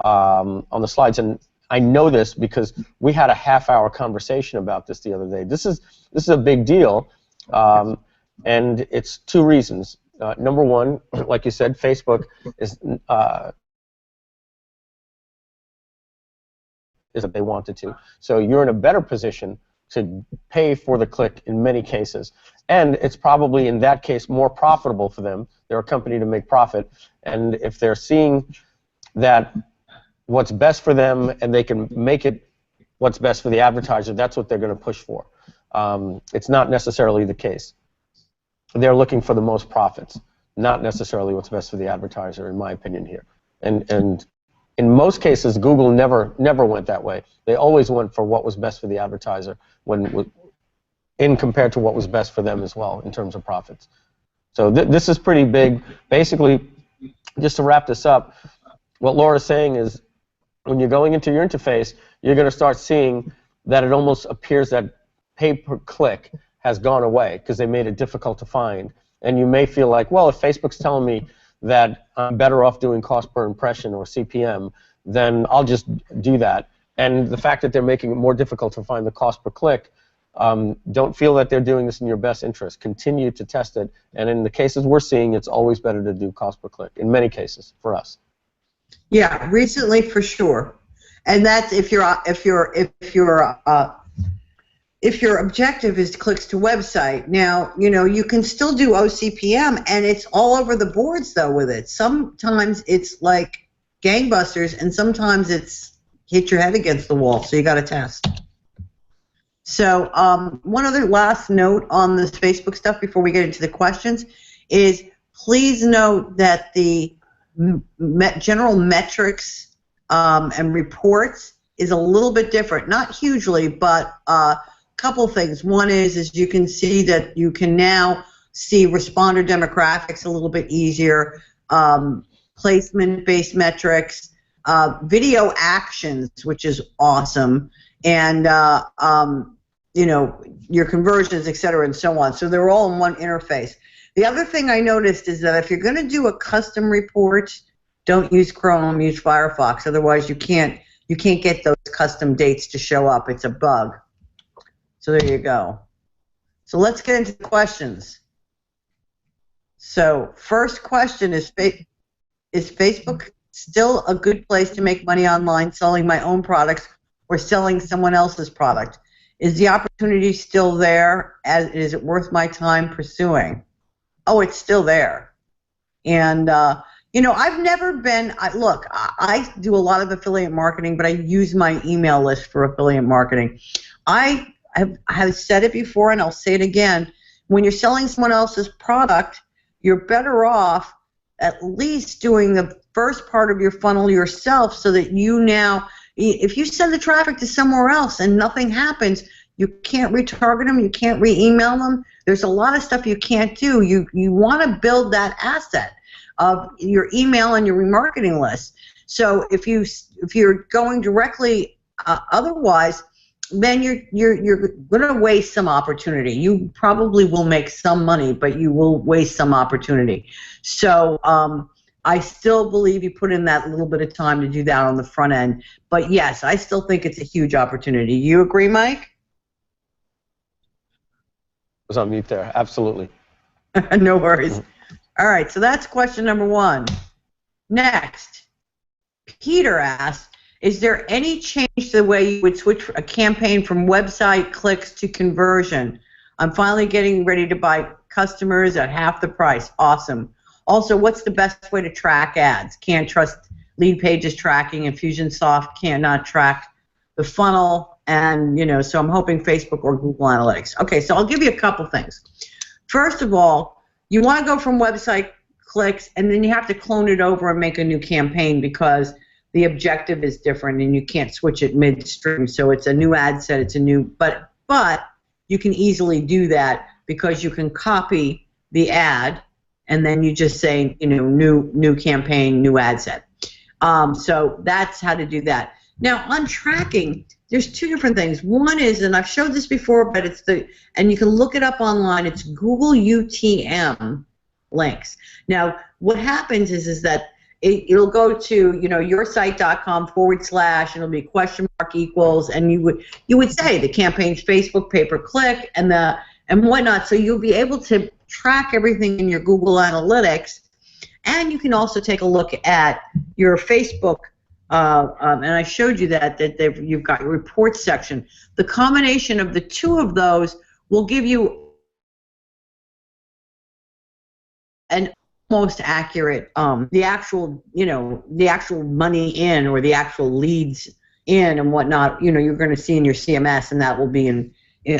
on the slides, and I know this because we had a half-hour conversation about this the other day. This is a big deal, and it's 2 reasons. Number one, like you said, Facebook is that they wanted to. So you're in a better position to pay for the click in many cases. And it's probably, in that case, more profitable for them. They're a company to make profit. And if they're seeing that what's best for them and they can make it what's best for the advertiser, that's what they're going to push for. It's not necessarily the case. They're looking for the most profits, not necessarily what's best for the advertiser, in my opinion here. And in most cases, Google never went that way. They always went for what was best for the advertiser compared to what was best for them as well in terms of profits. So this is pretty big. Basically, just to wrap this up, what Laura's saying is when you're going into your interface, you're going to start seeing that it almost appears that pay per click has gone away because they made it difficult to find. And you may feel like, well, if Facebook's telling me that I'm better off doing cost per impression or CPM, then I'll just do that. And the fact that they're making it more difficult to find the cost per click, don't feel that they're doing this in your best interest. Continue to test it. And in the cases we're seeing, it's always better to do cost per click, in many cases, for us. Yeah, recently for sure. And that's if your objective is clicks to website. Now, you can still do OCPM, and it's all over the boards, though, with it. Sometimes it's like gangbusters, and sometimes it's hit your head against the wall, so you got to test. So one other last note on this Facebook stuff before we get into the questions is please note that the general metrics and reports is a little bit different. Not hugely, but couple things. One is you can see that you can now see responder demographics a little bit easier, placement-based metrics, video actions, which is awesome, and your conversions, etc., and so on. So they're all in one interface. The other thing I noticed is that if you're going to do a custom report, don't use Chrome, use Firefox. Otherwise, you can't get those custom dates to show up. It's a bug. So there you go. So let's get into the questions. So first question is Facebook still a good place to make money online selling my own products or selling someone else's product? Is the opportunity still there? Is it worth my time pursuing? Oh, it's still there. And, I've never been, look, I do a lot of affiliate marketing, but I use my email list for affiliate marketing. I have said it before, and I'll say it again. When you're selling someone else's product, you're better off at least doing the first part of your funnel yourself so that if you send the traffic to somewhere else and nothing happens, you can't retarget them, you can't re-email them. There's a lot of stuff you can't do. You want to build that asset of your email and your remarketing list. So if you're going directly otherwise, then you're going to waste some opportunity. You probably will make some money, but you will waste some opportunity. So I still believe you put in that little bit of time to do that on the front end. But yes, I still think it's a huge opportunity. You agree, Mike? I was on mute there. Absolutely. No worries. All right, so that's question number 1. Next, Peter asked, is there any change to the way you would switch a campaign from website clicks to conversion? I'm finally getting ready to buy customers at half the price. Awesome. Also, what's the best way to track ads? Can't trust lead pages tracking. Infusionsoft cannot track the funnel. And, so I'm hoping Facebook or Google Analytics. Okay, so I'll give you a couple things. First of all, you want to go from website clicks, and then you have to clone it over and make a new campaign because the objective is different and you can't switch it midstream. So it's a new ad set, it's a new, but you can easily do that because you can copy the ad and then you just say, new campaign, new ad set. So that's how to do that. Now on tracking, there's 2 different things. One is, and I've showed this before, but and you can look it up online, it's Google UTM links. Now what happens is that it'll go to yoursite.com / and it'll be $equals, and you would say the campaign's Facebook pay-per-click and whatnot. So you'll be able to track everything in your Google Analytics, and you can also take a look at your Facebook. And I showed you that you've got your report section. The combination of the 2 of those will give you an most accurate, the actual money in or the actual leads in and whatnot. You're going to see in your CMS, and that will be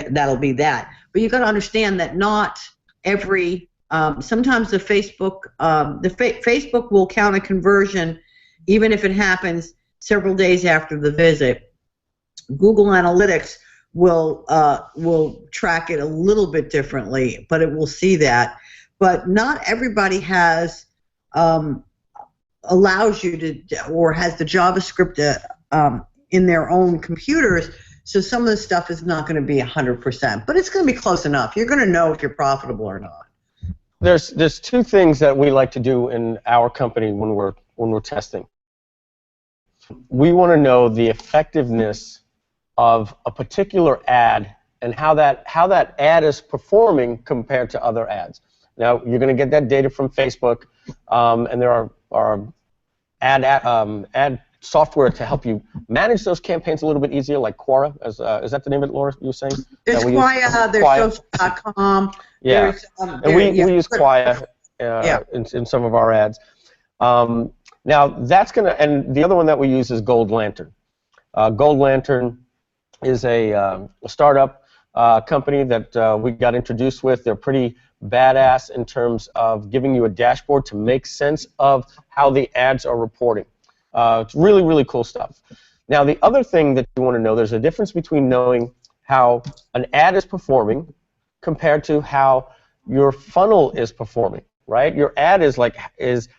that'll be that. But you got to understand that not every. Sometimes the Facebook, Facebook will count a conversion, even if it happens several days after the visit. Google Analytics will track it a little bit differently, but it will see that. But not everybody allows you to, or has the JavaScript in their own computers, so some of the stuff is not going to be 100%, but it's going to be close enough. You're going to know if you're profitable or not. There's 2 things that we like to do in our company when we're testing. We want to know the effectiveness of a particular ad and how that ad is performing compared to other ads. Now, you're going to get that data from Facebook, and there are ad software to help you manage those campaigns a little bit easier, like Quora. Is that the name of it, Laura, you were saying? There's Quora, there's social.com. Yeah, and we use Quora in some of our ads. Now, that's going to, and the other one that we use is Gold Lantern. Gold Lantern is a startup company that we got introduced with. They're pretty badass in terms of giving you a dashboard to make sense of how the ads are reporting. It's really, really cool stuff. Now, the other thing that you want to know, there's a difference between knowing how an ad is performing compared to how your funnel is performing, right? Your ad is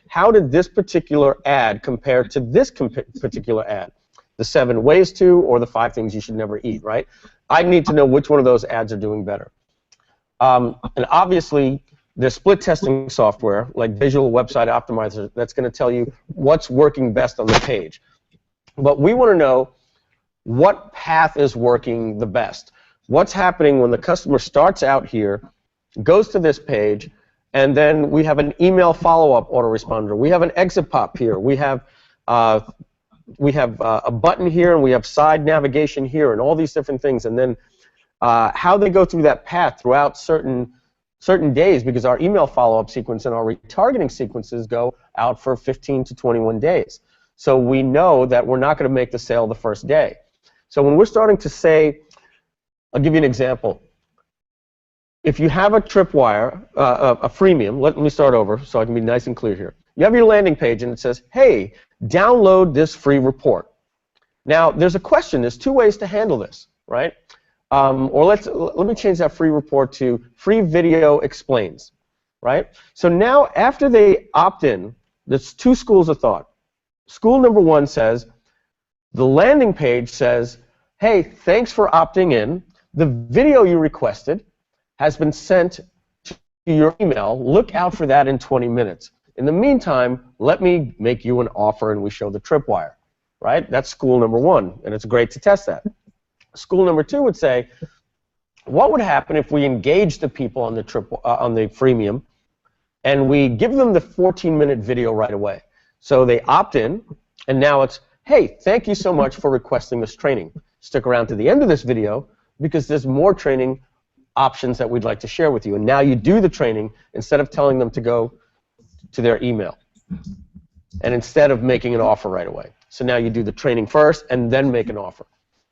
how did this particular ad compare to this particular ad? The 7 ways to, or the 5 things you should never eat, right? I need to know which one of those ads are doing better. And obviously, there's split testing software like Visual Website Optimizer that's going to tell you what's working best on the page. But we want to know what path is working the best. What's happening when the customer starts out here, goes to this page, and then we have an email follow-up autoresponder. We have an exit pop here. We have a button here, and we have side navigation here, and all these different things. And then how they go through that path throughout certain days, because our email follow-up sequence and our retargeting sequences go out for 15 to 21 days. So we know that we're not going to make the sale the first day. So when we're starting to say, I'll give you an example. If you have a tripwire, a freemium, let me start over so I can be nice and clear here. You have your landing page and it says, hey, download this free report. Now, there's a question. There's 2 ways to handle this, right? Or let me change that free report to free video explains, right? So now after they opt in, there's 2 schools of thought. School number 1 says, the landing page says, hey, thanks for opting in. The video you requested has been sent to your email. Look out for that in 20 minutes. In the meantime, let me make you an offer and we show the tripwire, right? That's school number one, and it's great to test that. School number two would say, what would happen if we engage the people on the freemium and we give them the 14-minute video right away? So they opt in, and now it's, hey, thank you so much for requesting this training. Stick around to the end of this video because there's more training options that we'd like to share with you. And now you do the training instead of telling them to go to their email and instead of making an offer right away. So now you do the training first and then make an offer.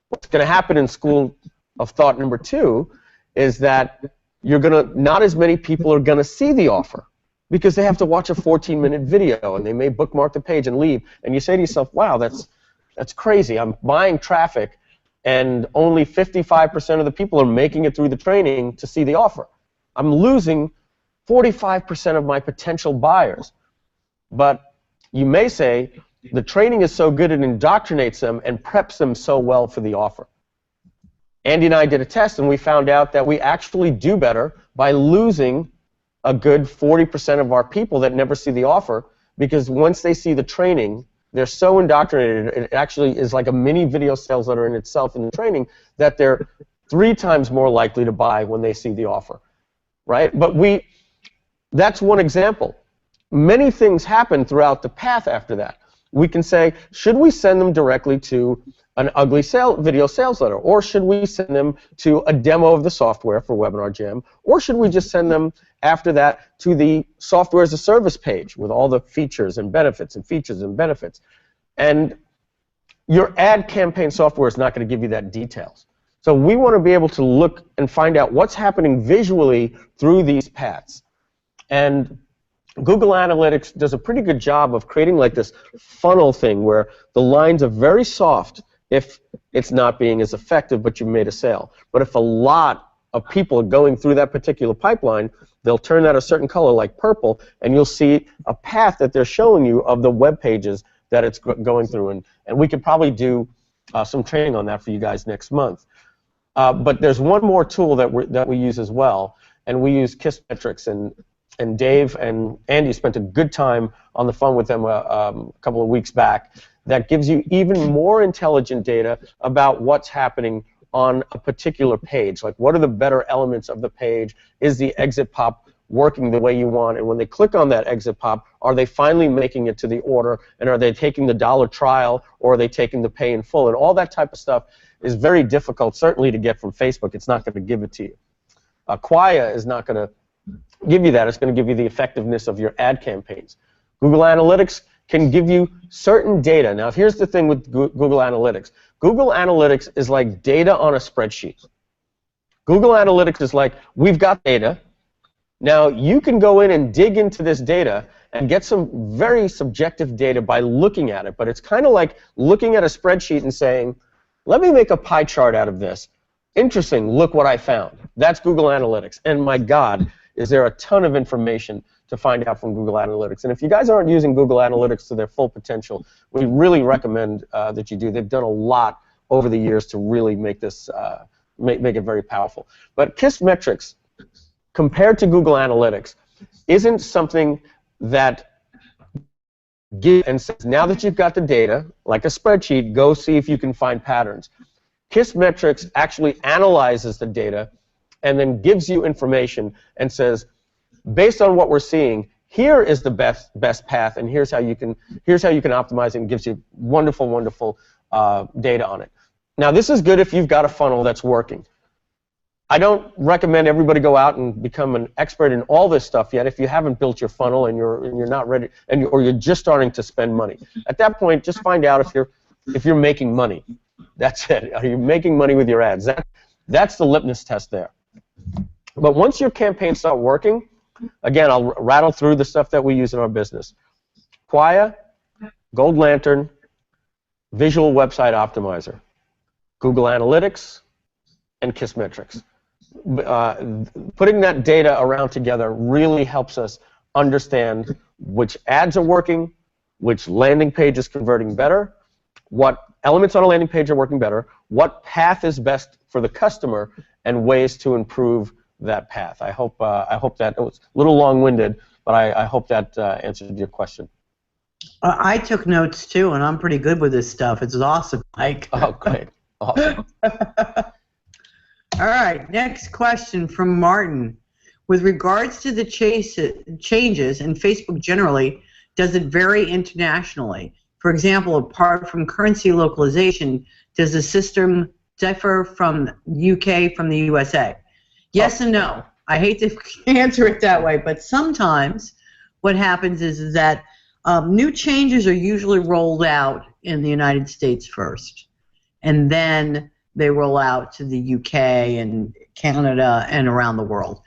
What's going to happen in school of thought number two is that not as many people are going to see the offer because they have to watch a 14-minute video and they may bookmark the page and leave. And you say to yourself, wow, that's crazy. I'm buying traffic and only 55% of the people are making it through the training to see the offer. I'm losing 45% of my potential buyers. But you may say the training is so good it indoctrinates them and preps them so well for the offer. Andy and I did a test and we found out that we actually do better by losing a good 40% of our people that never see the offer, because once they see the training, they're so indoctrinated, it actually is like a mini video sales letter in itself in the training, that they're 3 times more likely to buy when they see the offer, right? But that's one example. Many things happen throughout the path after that. We can say, should we send them directly to an ugly video sales letter, or should we send them to a demo of the software for Webinar Jam, or should we just send them after that to the software as a service page with all the features and benefits and features and benefits? And your ad campaign software is not going to give you that details. So we want to be able to look and find out what's happening visually through these paths. And Google Analytics does a pretty good job of creating like this funnel thing where the lines are very soft if it's not being as effective, but you've made a sale. But if a lot of people are going through that particular pipeline, they'll turn that a certain color like purple, and you'll see a path that they're showing you of the web pages that it's going through. And we could probably do some training on that for you guys next month. But there's one more tool that we use as well, and we use Kissmetrics, and Dave and Andy spent a good time on the phone with them a couple of weeks back. That gives you even more intelligent data about what's happening on a particular page. Like, what are the better elements of the page? Is the exit pop working the way you want? And when they click on that exit pop, are they finally making it to the order? And are they taking the $1 trial, or are they taking the pay in full? And all that type of stuff is very difficult, certainly, to get from Facebook. It's not going to give it to you. Quia is not going to give you that. It's going to give you the effectiveness of your ad campaigns. Google Analytics can give you certain data. Now, here's the thing with Google Analytics. Google Analytics is like data on a spreadsheet. Google Analytics is like, we've got data. Now, you can go in and dig into this data and get some very subjective data by looking at it. But it's kind of like looking at a spreadsheet and saying, let me make a pie chart out of this. Interesting, look what I found. That's Google Analytics. And my God, is there a ton of information to find out from Google Analytics. And if you guys aren't using Google Analytics to their full potential, we really recommend that you do. They've done a lot over the years to really make this make it very powerful. But Kissmetrics, compared to Google Analytics, isn't something that gives and says, now that you've got the data, like a spreadsheet, go see if you can find patterns. Kissmetrics actually analyzes the data and then gives you information and says, based on what we're seeing, here is the best path, and here's how you can optimize it, and gives you wonderful, wonderful data on it. Now, this is good if you've got a funnel that's working. I don't recommend everybody go out and become an expert in all this stuff yet if you haven't built your funnel and you're not ready, or you're just starting to spend money. At that point, just find out if you're making money. That's it. Are you making money with your ads? That's the litmus test there. But once your campaigns start working, again, I'll rattle through the stuff that we use in our business. Quia, Gold Lantern, Visual Website Optimizer, Google Analytics, and Kissmetrics. Putting that data around together really helps us understand which ads are working, which landing page is converting better, what elements on a landing page are working better, what path is best for the customer, and ways to improve that path. I hope that it was a little long-winded, But I hope that answered your question. I took notes too, and I'm pretty good with this stuff. It's awesome, Mike. Oh, great. Awesome. All right, next question from Martin. With regards to the changes in Facebook generally, does it vary internationally? For example, apart from currency localization, does the system differ from UK from the USA? Yes and no. I hate to answer it that way, but sometimes what happens is that new changes are usually rolled out in the United States first, and then they roll out to the UK and Canada and around the world.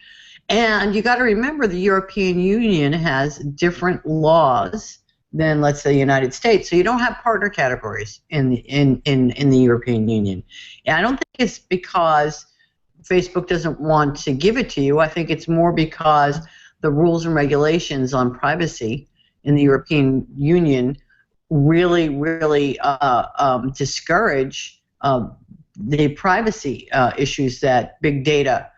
And you got to remember the European Union has different laws than, let's say, the United States. So you don't have partner categories in the European Union. And I don't think it's because Facebook doesn't want to give it to you. I think it's more because the rules and regulations on privacy in the European Union really, really discourage the privacy issues that big data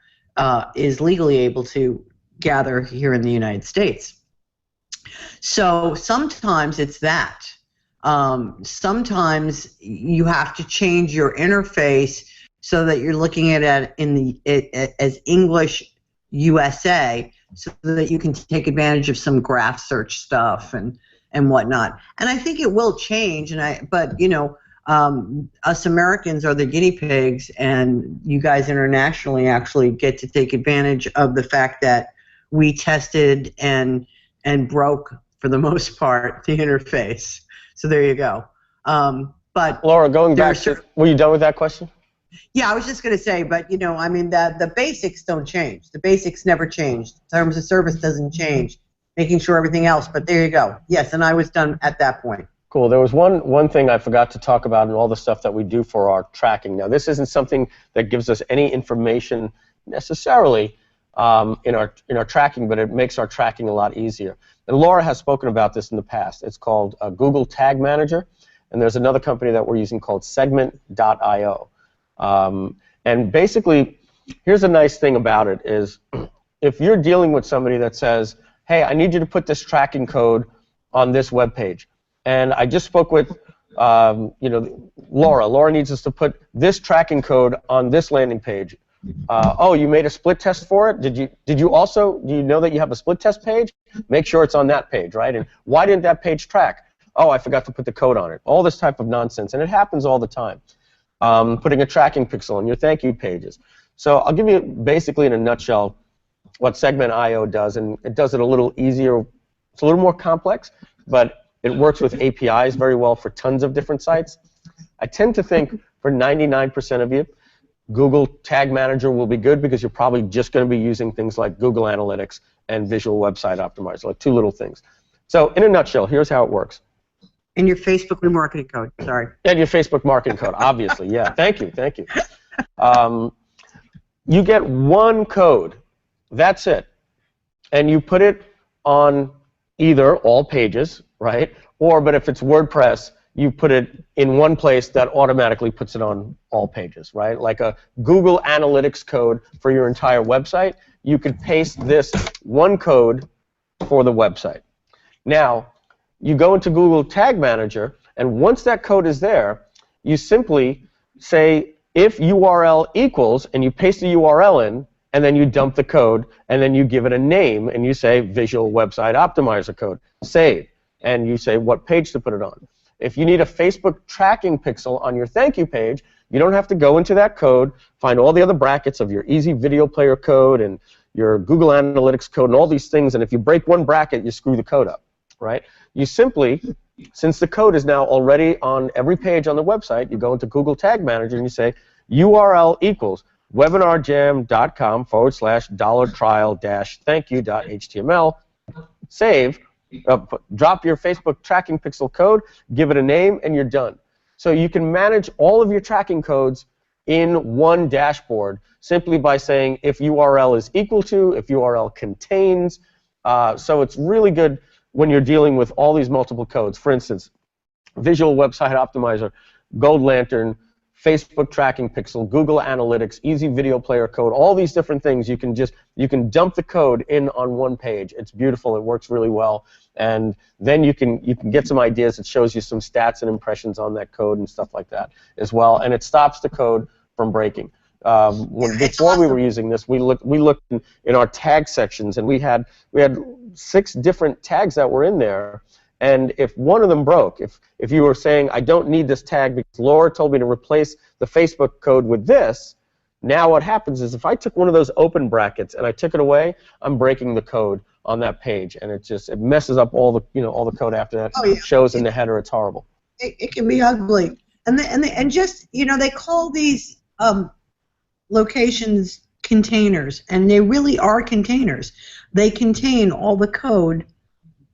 is legally able to gather here in the United States. So sometimes it's that. Sometimes you have to change your interface so that you're looking at it as English USA, so that you can take advantage of some graph search stuff and whatnot. And I think it will change. But you know, us Americans are the guinea pigs, and you guys internationally actually get to take advantage of the fact that we tested and broke, for the most part, the interface. So there you go. But Laura, going back were you done with that question? Yeah, I was just going to say, but you know, I mean, the basics don't change. The basics never change. Terms of service doesn't change. Making sure everything else. But there you go. Yes, and I was done at that point. Cool. There was one thing I forgot to talk about in all the stuff that we do for our tracking. Now, this isn't something that gives us any information necessarily in our tracking, but it makes our tracking a lot easier. And Laura has spoken about this in the past. It's called Google Tag Manager, and there's another company that we're using called Segment.io. And basically, here's a nice thing about it is if you're dealing with somebody that says, hey, I need you to put this tracking code on this web page, and I just spoke with Laura. Laura needs us to put this tracking code on this landing page. Oh, you made a split test for it? Do you know that you have a split test page? Make sure it's on that page, right? And why didn't that page track? Oh, I forgot to put the code on it. All this type of nonsense, and it happens all the time. Putting a tracking pixel on your thank you pages. So I'll give you basically in a nutshell what Segment.io does, and it does it a little easier. It's a little more complex, but it works with APIs very well for tons of different sites. I tend to think for 99% of you, Google Tag Manager will be good because you're probably just going to be using things like Google Analytics and Visual Website Optimizer, like two little things. So in a nutshell, here's how it works. And your Facebook marketing code, sorry. And your Facebook marketing code, obviously, yeah. Thank you, thank you. You get one code, that's it. And you put it on either all pages, right? But if it's WordPress, you put it in one place that automatically puts it on all pages, right? Like a Google Analytics code for your entire website, you could paste this one code for the website. Now, you go into Google Tag Manager, and once that code is there, you simply say if URL equals, and you paste the URL in, and then you dump the code, and then you give it a name, and you say Visual Website Optimizer code, save, and you say what page to put it on. If you need a Facebook tracking pixel on your thank you page, you don't have to go into that code, find all the other brackets of your Easy Video Player code and your Google Analytics code and all these things, and if you break one bracket, you screw the code up, right? You simply, since the code is now already on every page on the website, you go into Google Tag Manager and you say URL equals webinarjam.com/$trial-thankyou.html, save, drop your Facebook tracking pixel code, give it a name, and you're done. So you can manage all of your tracking codes in one dashboard simply by saying if URL is equal to, if URL contains. So it's really good when you're dealing with all these multiple codes. For instance, Visual Website Optimizer, Gold Lantern, Facebook tracking pixel, Google Analytics, easy video player code, all these different things. You can dump the code in on one page. It's beautiful. It works really well. And then you can get some ideas. It shows you some stats and impressions on that code and stuff like that as well. And it stops the code from breaking. Before we were using this, we looked in our tag sections, and we had 6 different tags that were in there. And if one of them broke, if you were saying, I don't need this tag because Laura told me to replace the Facebook code with this, now what happens is if I took one of those open brackets and I took it away, I'm breaking the code on that page, and it messes up all the code after that. Oh, yeah. It shows in the header. It's horrible. It can be ugly, and just they call these locations containers, and they really are containers. They contain all the code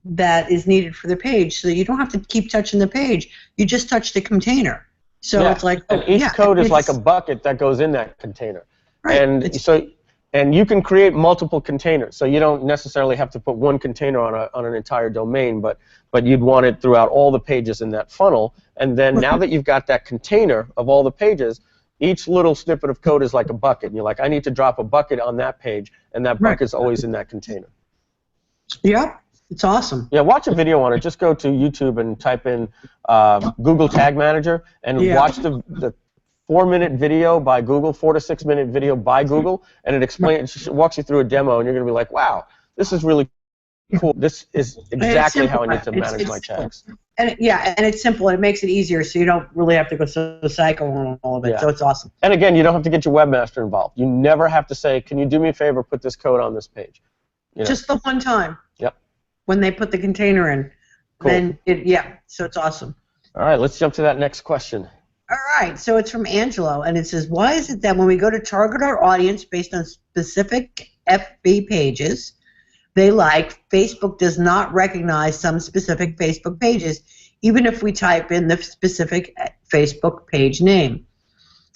that is needed for the page, so you don't have to keep touching the page. You just touch the container. So it's like, and each code is like a bucket that goes in that container. Right. And you can create multiple containers. So you don't necessarily have to put one container on an entire domain, but you'd want it throughout all the pages in that funnel. And then now that you've got that container of all the pages, each little snippet of code is like a bucket. And you're like, I need to drop a bucket on that page, and that bucket's always in that container. Yep. It's awesome. Yeah, watch a video on it. Just go to YouTube and type in Google Tag Manager and watch the 4-minute video by Google, 4 to 6 minute video by Google, and it walks you through a demo, and you're going to be like, wow, this is really cool. This is exactly how I need to manage my tags. And it's simple, and it makes it easier, so you don't really have to go through the cycle on all of it. Yeah. So it's awesome. And again, you don't have to get your webmaster involved. You never have to say, can you do me a favor, put this code on this page. Just the one time. Yep. When they put the container in. Cool. Then so it's awesome. All right, let's jump to that next question. All right, so it's from Angelo, and it says, why is it that when we go to target our audience based on specific FB pages they like, Facebook does not recognize some specific Facebook pages, even if we type in the specific Facebook page name?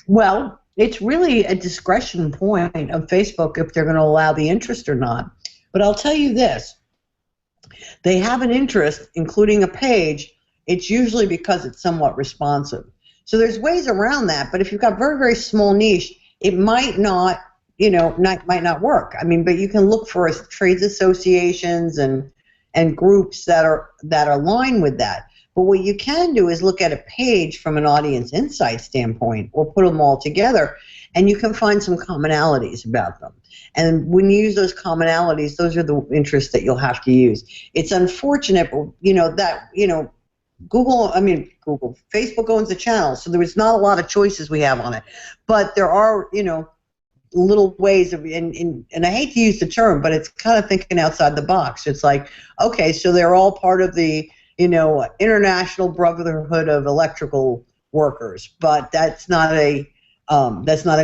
Well, it's really a discretion point of Facebook if they're going to allow the interest or not. But I'll tell you this. They have an interest, including a page. It's usually because it's somewhat responsive. So there's ways around that, but if you've got very, very small niche, it might not, might not work. I mean, but you can look for trades associations and groups that are aligned with that. But what you can do is look at a page from an audience insight standpoint, or put them all together, and you can find some commonalities about them. And when you use those commonalities, those are the interests that you'll have to use. It's unfortunate, Facebook owns the channel, so there's not a lot of choices we have on it. But there are, little ways of, and I hate to use the term, but it's kind of thinking outside the box. It's like, okay, so they're all part of the, International Brotherhood of Electrical Workers, but that's not an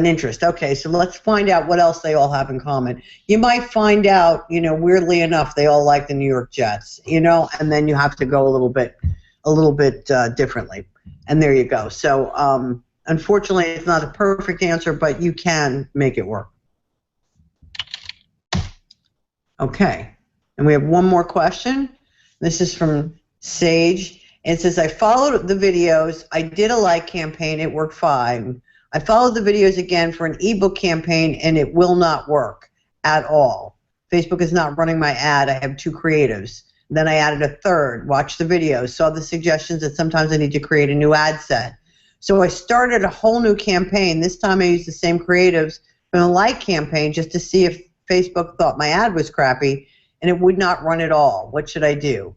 interest. Okay, so let's find out what else they all have in common. You might find out, weirdly enough, they all like the New York Jets, and then you have to go a little bit differently. And there you go. So unfortunately, it's not a perfect answer, but you can make it work. Okay, and we have one more question. This is from Sage. It says, I followed the videos. I did a like campaign. It worked fine. I followed the videos again for an ebook campaign, and it will not work at all. Facebook is not running my ad. I have 2 creatives. Then I added a third, watched the videos, saw the suggestions that sometimes I need to create a new ad set. So I started a whole new campaign. This time I used the same creatives from a like campaign just to see if Facebook thought my ad was crappy, and it would not run at all. What should I do?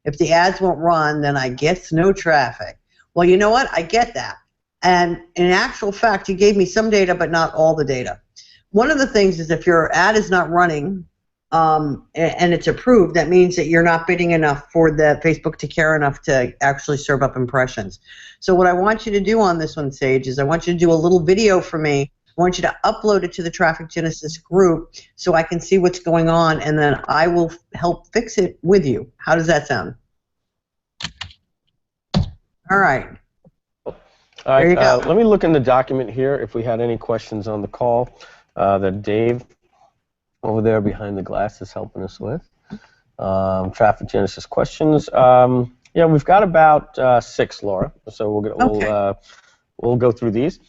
If the ads won't run, then I get no traffic. Well, you know what? I get that. And in actual fact, you gave me some data, but not all the data. One of the things is if your ad is not running and it's approved, that means that you're not bidding enough for the Facebook to care enough to actually serve up impressions. So what I want you to do on this one, Sage, is I want you to do a little video for me. I want you to upload it to the Traffic Genesis group so I can see what's going on, and then I will help fix it with you. How does that sound? All right. All right, let me look in the document here if we had any questions on the call that Dave over there behind the glass is helping us with. Traffic Genesis questions. Yeah, we've got about 6, Laura. So we'll go through these.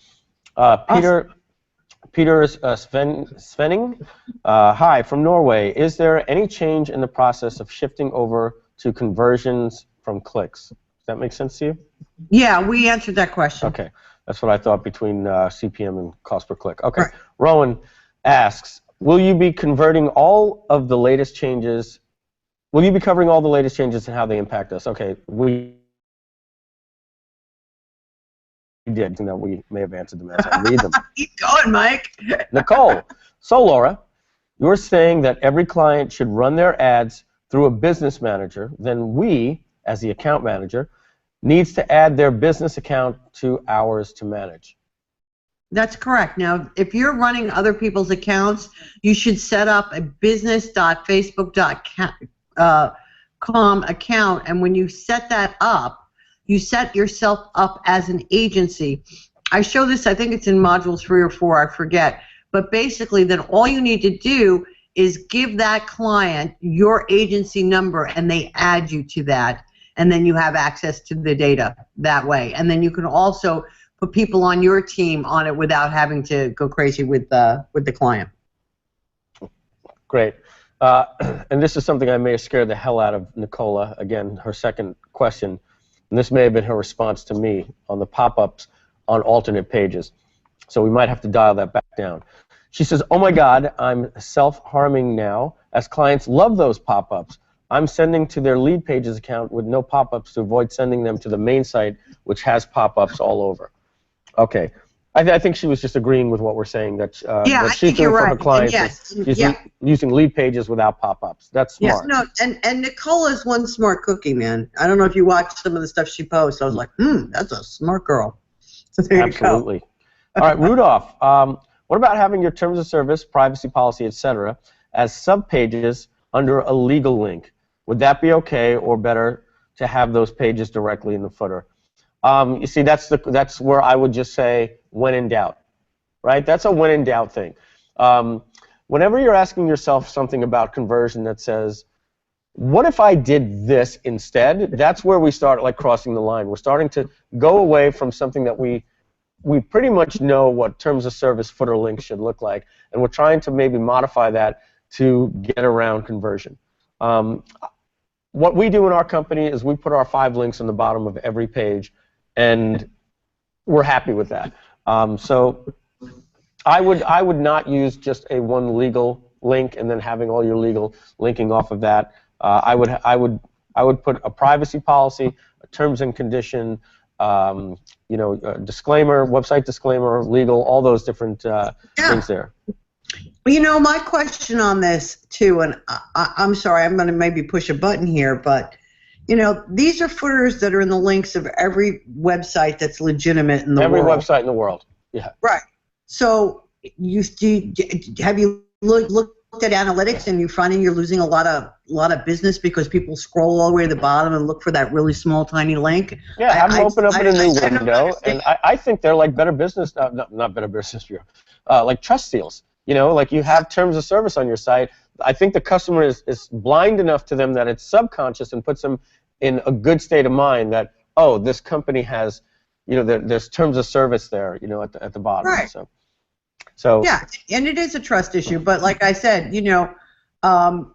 Peter Svenning, hi, from Norway. Is there any change in the process of shifting over to conversions from clicks? Does that make sense to you? Yeah, we answered that question. Okay, that's what I thought between CPM and cost per click. Okay, Right. Rowan asks, will you be converting all of the latest changes? Will you be covering all the latest changes and how they impact us? Okay, we did. You know, we may have answered them as I read them. Keep going, Mike. Nicole, so Laura, you're saying that every client should run their ads through a business manager, then we, as the account manager, needs to add their business account to ours to manage. That's correct. Now, if you're running other people's accounts, you should set up a business.facebook.com account, and when you set that up, you set yourself up as an agency. I show this, I think it's in module 3 or 4, I forget, but basically then all you need to do is give that client your agency number and they add you to that, and then you have access to the data that way. And then you can also put people on your team on it without having to go crazy with the client. Great. And this is something I may have scared the hell out of Nicola. Again, her second question. And this may have been her response to me on the pop-ups on alternate pages. So we might have to dial that back down. She says, oh my God, I'm self-harming now, as clients love those pop-ups. I'm sending to their lead pages account with no pop-ups to avoid sending them to the main site, which has pop-ups all over. Okay. I think she was just agreeing with what we're saying, that what she's doing for her clients is using lead pages without pop-ups. That's smart. Yes, no, and Nicola's one smart cookie, man. I don't know if you watched some of the stuff she posts. I was like, that's a smart girl. So there Absolutely. You go. All right, Rudolph, what about having your terms of service, privacy policy, etc., as sub-pages under a legal link? Would that be okay, or better to have those pages directly in the footer? You see, that's where I would just say, when in doubt, right? That's a when in doubt thing. Whenever you're asking yourself something about conversion that says, what if I did this instead? That's where we start like crossing the line. We're starting to go away from something that we pretty much know what terms of service footer links should look like, and we're trying to maybe modify that to get around conversion. What we do in our company is we put our 5 links on the bottom of every page, and we're happy with that. So I would not use just a one legal link and then having all your legal linking off of that. I would put a privacy policy, a terms and condition, you know, a disclaimer, website disclaimer, legal, all those different things there. Well, you know, my question on this too, and I'm sorry, I'm going to maybe push a button here, but you know, these are footers that are in the links of every website that's legitimate in the world. Every website in the world, yeah. Right. So, have you looked at analytics, and you're finding you're losing a lot of business because people scroll all the way to the bottom and look for that really small, tiny link? Yeah, have them open up in a new window, and I think they're like better business, not better business bureau, like trust seals. You know, like you have terms of service on your site. I think the customer is blind enough to them that it's subconscious and puts them in a good state of mind that, oh, this company has, you know, there's terms of service there, you know, at the bottom. Right. So yeah, and it is a trust issue, but like I said, you know, I'm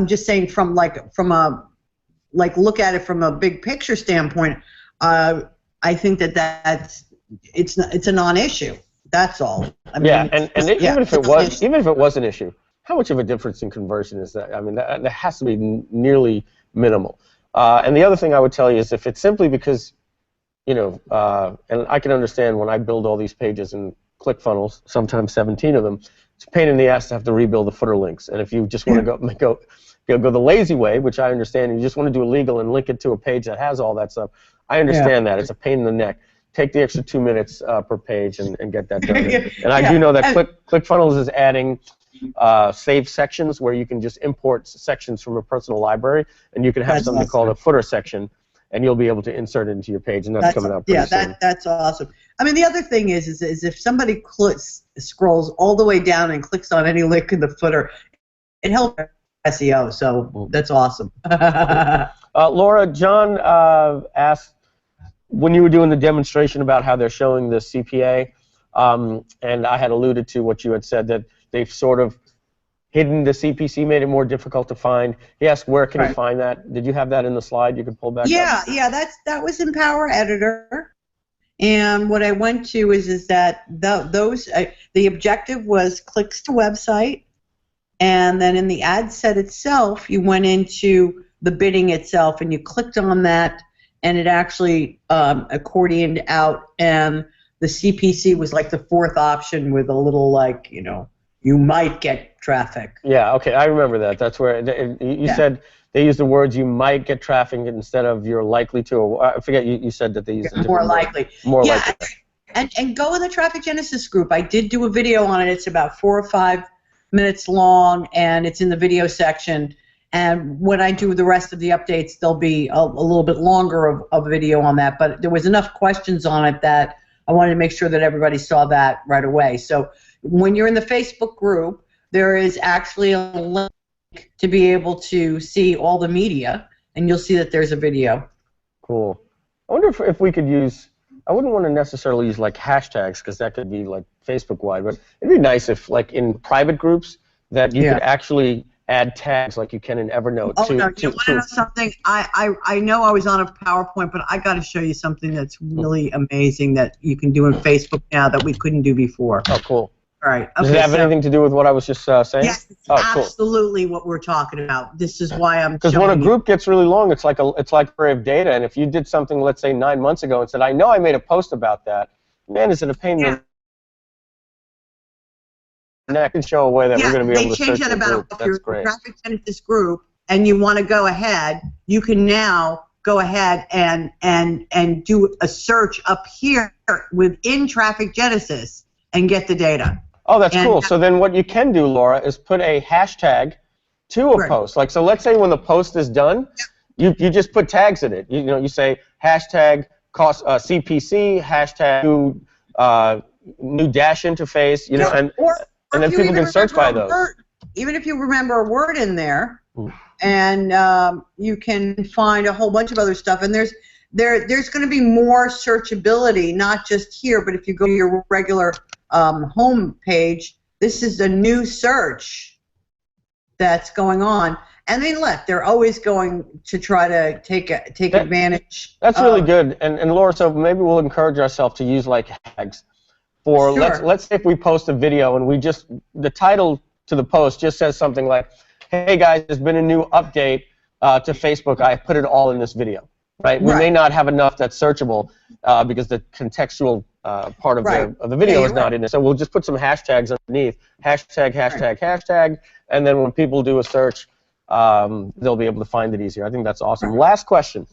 just saying from a look at it from a big picture standpoint. I think it's a non-issue. That's all. I mean, yeah, and even if it was an issue, how much of a difference in conversion is that? I mean, that has to be nearly minimal. And the other thing I would tell you is if it's simply because, you know, and I can understand when I build all these pages in ClickFunnels, sometimes 17 of them, it's a pain in the ass to have to rebuild the footer links. And if you just want to go the lazy way, which I understand, and you just want to do a legal and link it to a page that has all that stuff, I understand that. It's a pain in the neck. Take the extra 2 minutes per page and get that done. And I do know that ClickFunnels is adding save sections where you can just import sections from a personal library, and you can have something called a footer section, and you'll be able to insert it into your page, and that's coming out pretty soon. That's awesome. I mean, the other thing is if somebody scrolls all the way down and clicks on any link in the footer, it helps SEO, so that's awesome. Laura, John asked, when you were doing the demonstration about how they're showing the CPA, and I had alluded to what you had said, that they've sort of hidden the CPC, made it more difficult to find. He asked, where can he find that? Did you have that in the slide you could pull back up? Yeah, that was in Power Editor. And what I went to is that the objective was clicks to website, and then in the ad set itself, you went into the bidding itself, and you clicked on that, and it actually accordioned out, and the CPC was like the fourth option with a little, like, you might get traffic. Yeah, okay, I remember that. That's where you said they used the words "you might get traffic" instead of "you're likely to." Or, I forget. You said that they used more likely. More likely. And go in the Traffic Genesis group. I did do a video on it. It's about 4 or 5 minutes long, and it's in the video section. And when I do the rest of the updates, there'll be a little bit longer of video on that. But there was enough questions on it that I wanted to make sure that everybody saw that right away. So when you're in the Facebook group, there is actually a link to be able to see all the media, and you'll see that there's a video. Cool. I wonder if we could use, I wouldn't want to necessarily use like hashtags, because that could be like Facebook-wide, but it'd be nice if, like, in private groups, that you could actually add tags like you can in Evernote. Oh, no, you want to know something? I know I was on a PowerPoint, but I got to show you something that's really amazing that you can do in Facebook now that we couldn't do before. Oh, cool. All right. Okay, Does it have anything to do with what I was just saying? Yes, it's absolutely what we're talking about. This is why I'm. Because when a group gets really long, it's like array of data. And if you did something, let's say 9 months ago, and said, "I know I made a post about that," man, is it a pain in the neck and show a way that we're going to be able to search the group. If you're in the Traffic Genesis group and you want to go ahead, you can now go ahead and do a search up here within Traffic Genesis and get the data. Oh, that's cool. So then what you can do, Laura, is put a hashtag to a post. Like, so let's say when the post is done, you just put tags in it. You say hashtag cost CPC, hashtag new dash interface, and then people can search by those. Even if you remember a word in there, and you can find a whole bunch of other stuff. And there's going to be more searchability, not just here, but if you go to your regular home page, this is a new search that's going on. And then they're always going to try to take advantage. That's really good. And Laura, so maybe we'll encourage ourselves to use like hashtags. For let's say if we post a video and the title to the post just says something like, "Hey guys, there's been a new update to Facebook. I put it all in this video." Right? We may not have enough that's searchable because the contextual part of the video is not in there. So we'll just put some hashtags underneath. Hashtag, hashtag, hashtag, and then when people do a search, they'll be able to find it easier. I think that's awesome. Last question.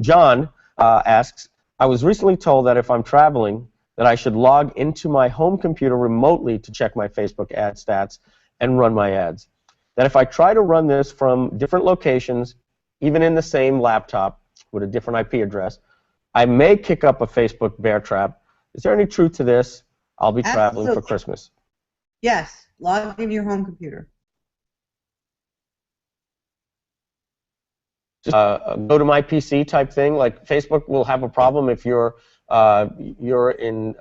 John asks, "I was recently told that if I'm traveling, that I should log into my home computer remotely to check my Facebook ad stats and run my ads. That if I try to run this from different locations, even in the same laptop with a different IP address, I may kick up a Facebook bear trap. Is there any truth to this? I'll be traveling for Christmas." Yes, log into your home computer. Just go to my PC type thing. Like, Facebook will have a problem if you're in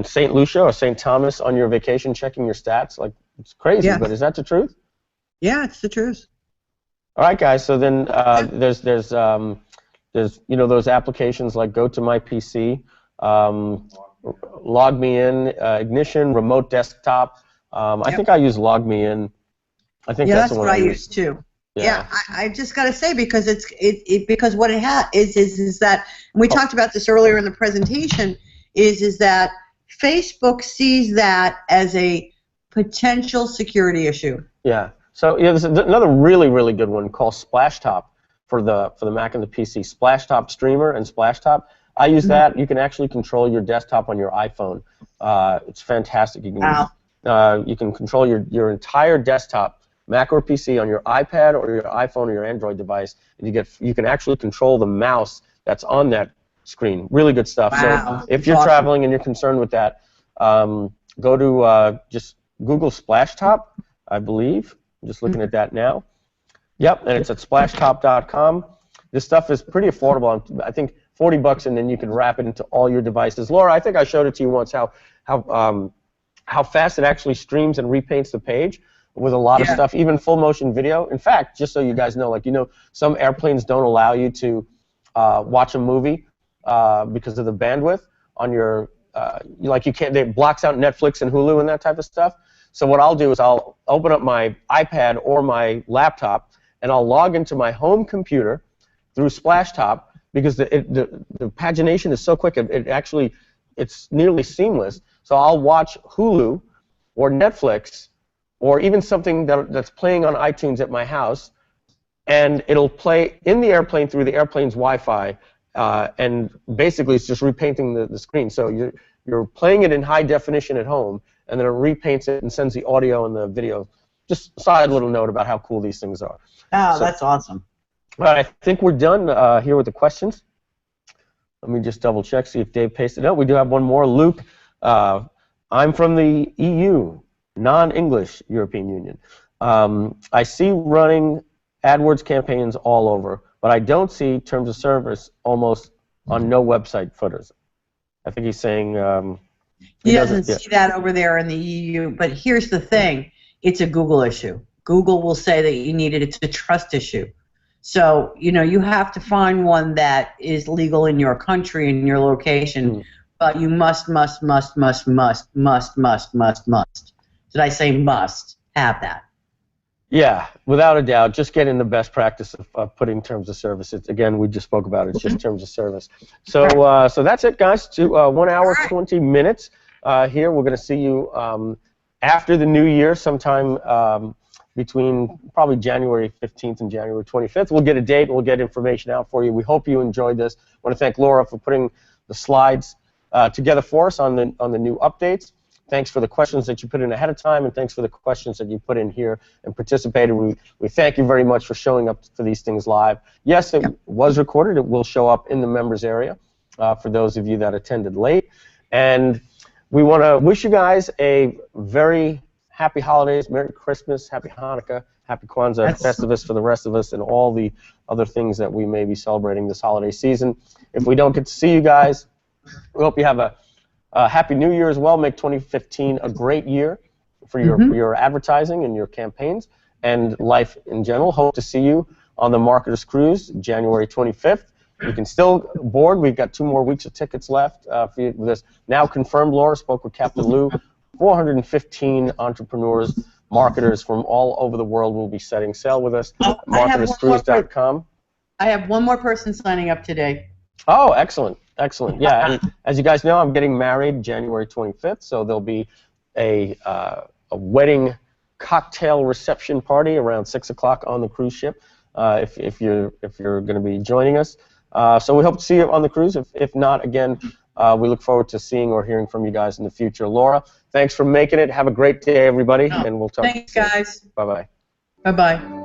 St. Lucia or St. Thomas on your vacation checking your stats. Like, it's crazy, but is that the truth? Yeah, it's the truth. All right, guys. So then there's those applications like Go to My PC, Log Me In, Ignition, Remote Desktop. I think I use Log Me In. I think that's the one what I use too. Yeah, I just got to say, because because what it has is that, and we talked about this earlier in the presentation, is that Facebook sees that as a potential security issue. Yeah. So there's another really, really good one called Splashtop for the Mac and the PC. Splashtop Streamer and Splashtop. I use that. You can actually control your desktop on your iPhone. It's fantastic. You can control your entire desktop, Mac or PC, on your iPad or your iPhone or your Android device, and you can actually control the mouse that's on that screen. Really good stuff. So if you're traveling and you're concerned with that, go to just Google Splashtop, I believe. I'm just looking at that now. Yep, and it's at splashtop.com. This stuff is pretty affordable. I think $40, and then you can wrap it into all your devices. Laura, I think I showed it to you once how fast it actually streams and repaints the page with a lot of stuff, even full motion video. In fact, just so you guys know, like, some airplanes don't allow you to watch a movie because of the bandwidth on your, like you can't, it blocks out Netflix and Hulu and that type of stuff. So what I'll do is I'll open up my iPad or my laptop and I'll log into my home computer through Splashtop because the pagination is so quick, it's nearly seamless. So I'll watch Hulu or Netflix or even something that's playing on iTunes at my house, and it'll play in the airplane through the airplane's Wi-Fi, and basically it's just repainting the screen. So you're playing it in high definition at home, and then it repaints it and sends the audio and the video. Just a side little note about how cool these things are. Oh, that's awesome. All right, I think we're done here with the questions. Let me just double check, see if Dave pasted it. Oh, we do have one more. Luke, I'm from the EU, non-English European Union. I see running AdWords campaigns all over, but I don't see terms of service almost on no website footers. I think he's saying he doesn't see that over there in the EU, but here's the thing. It's a Google issue. Google will say that you need it. It's a trust issue. So, you have to find one that is legal in your country, in your location, but you must. Did I say must have that? Yeah, without a doubt. Just get in the best practice of putting terms of service. Again, we just spoke about it. It's just terms of service. So, so that's it, guys. 1 hour, 20 minutes here. We're going to see you after the new year, sometime between probably January 15th and January 25th. We'll get a date. We'll get information out for you. We hope you enjoyed this. I want to thank Laura for putting the slides together for us on the new updates. Thanks for the questions that you put in ahead of time, and thanks for the questions that you put in here and participated. We thank you very much for showing up for these things live. Yes, it was recorded. It will show up in the members area for those of you that attended late. And we want to wish you guys a very happy holidays, Merry Christmas, Happy Hanukkah, Happy Kwanzaa, Festivus for the rest of us, and all the other things that we may be celebrating this holiday season. If we don't get to see you guys, we hope you have a Happy New Year as well. Make 2015 a great year for your advertising and your campaigns and life in general. Hope to see you on the Marketers Cruise, January 25th. You can still board. We've got 2 more weeks of tickets left for you with this. Now confirmed, Laura spoke with Captain Lou. 415 entrepreneurs, marketers from all over the world will be setting sail with us. MarketersCruise.com. I have one more person signing up today. Oh, excellent. Excellent. Yeah, and as you guys know, I'm getting married January 25th, so there'll be a wedding cocktail reception party around 6 o'clock on the cruise ship if you're going to be joining us. So we hope to see you on the cruise. If not, again, we look forward to seeing or hearing from you guys in the future. Laura, thanks for making it. Have a great day, everybody, and we'll talk. Thanks, guys. Bye-bye. Bye-bye.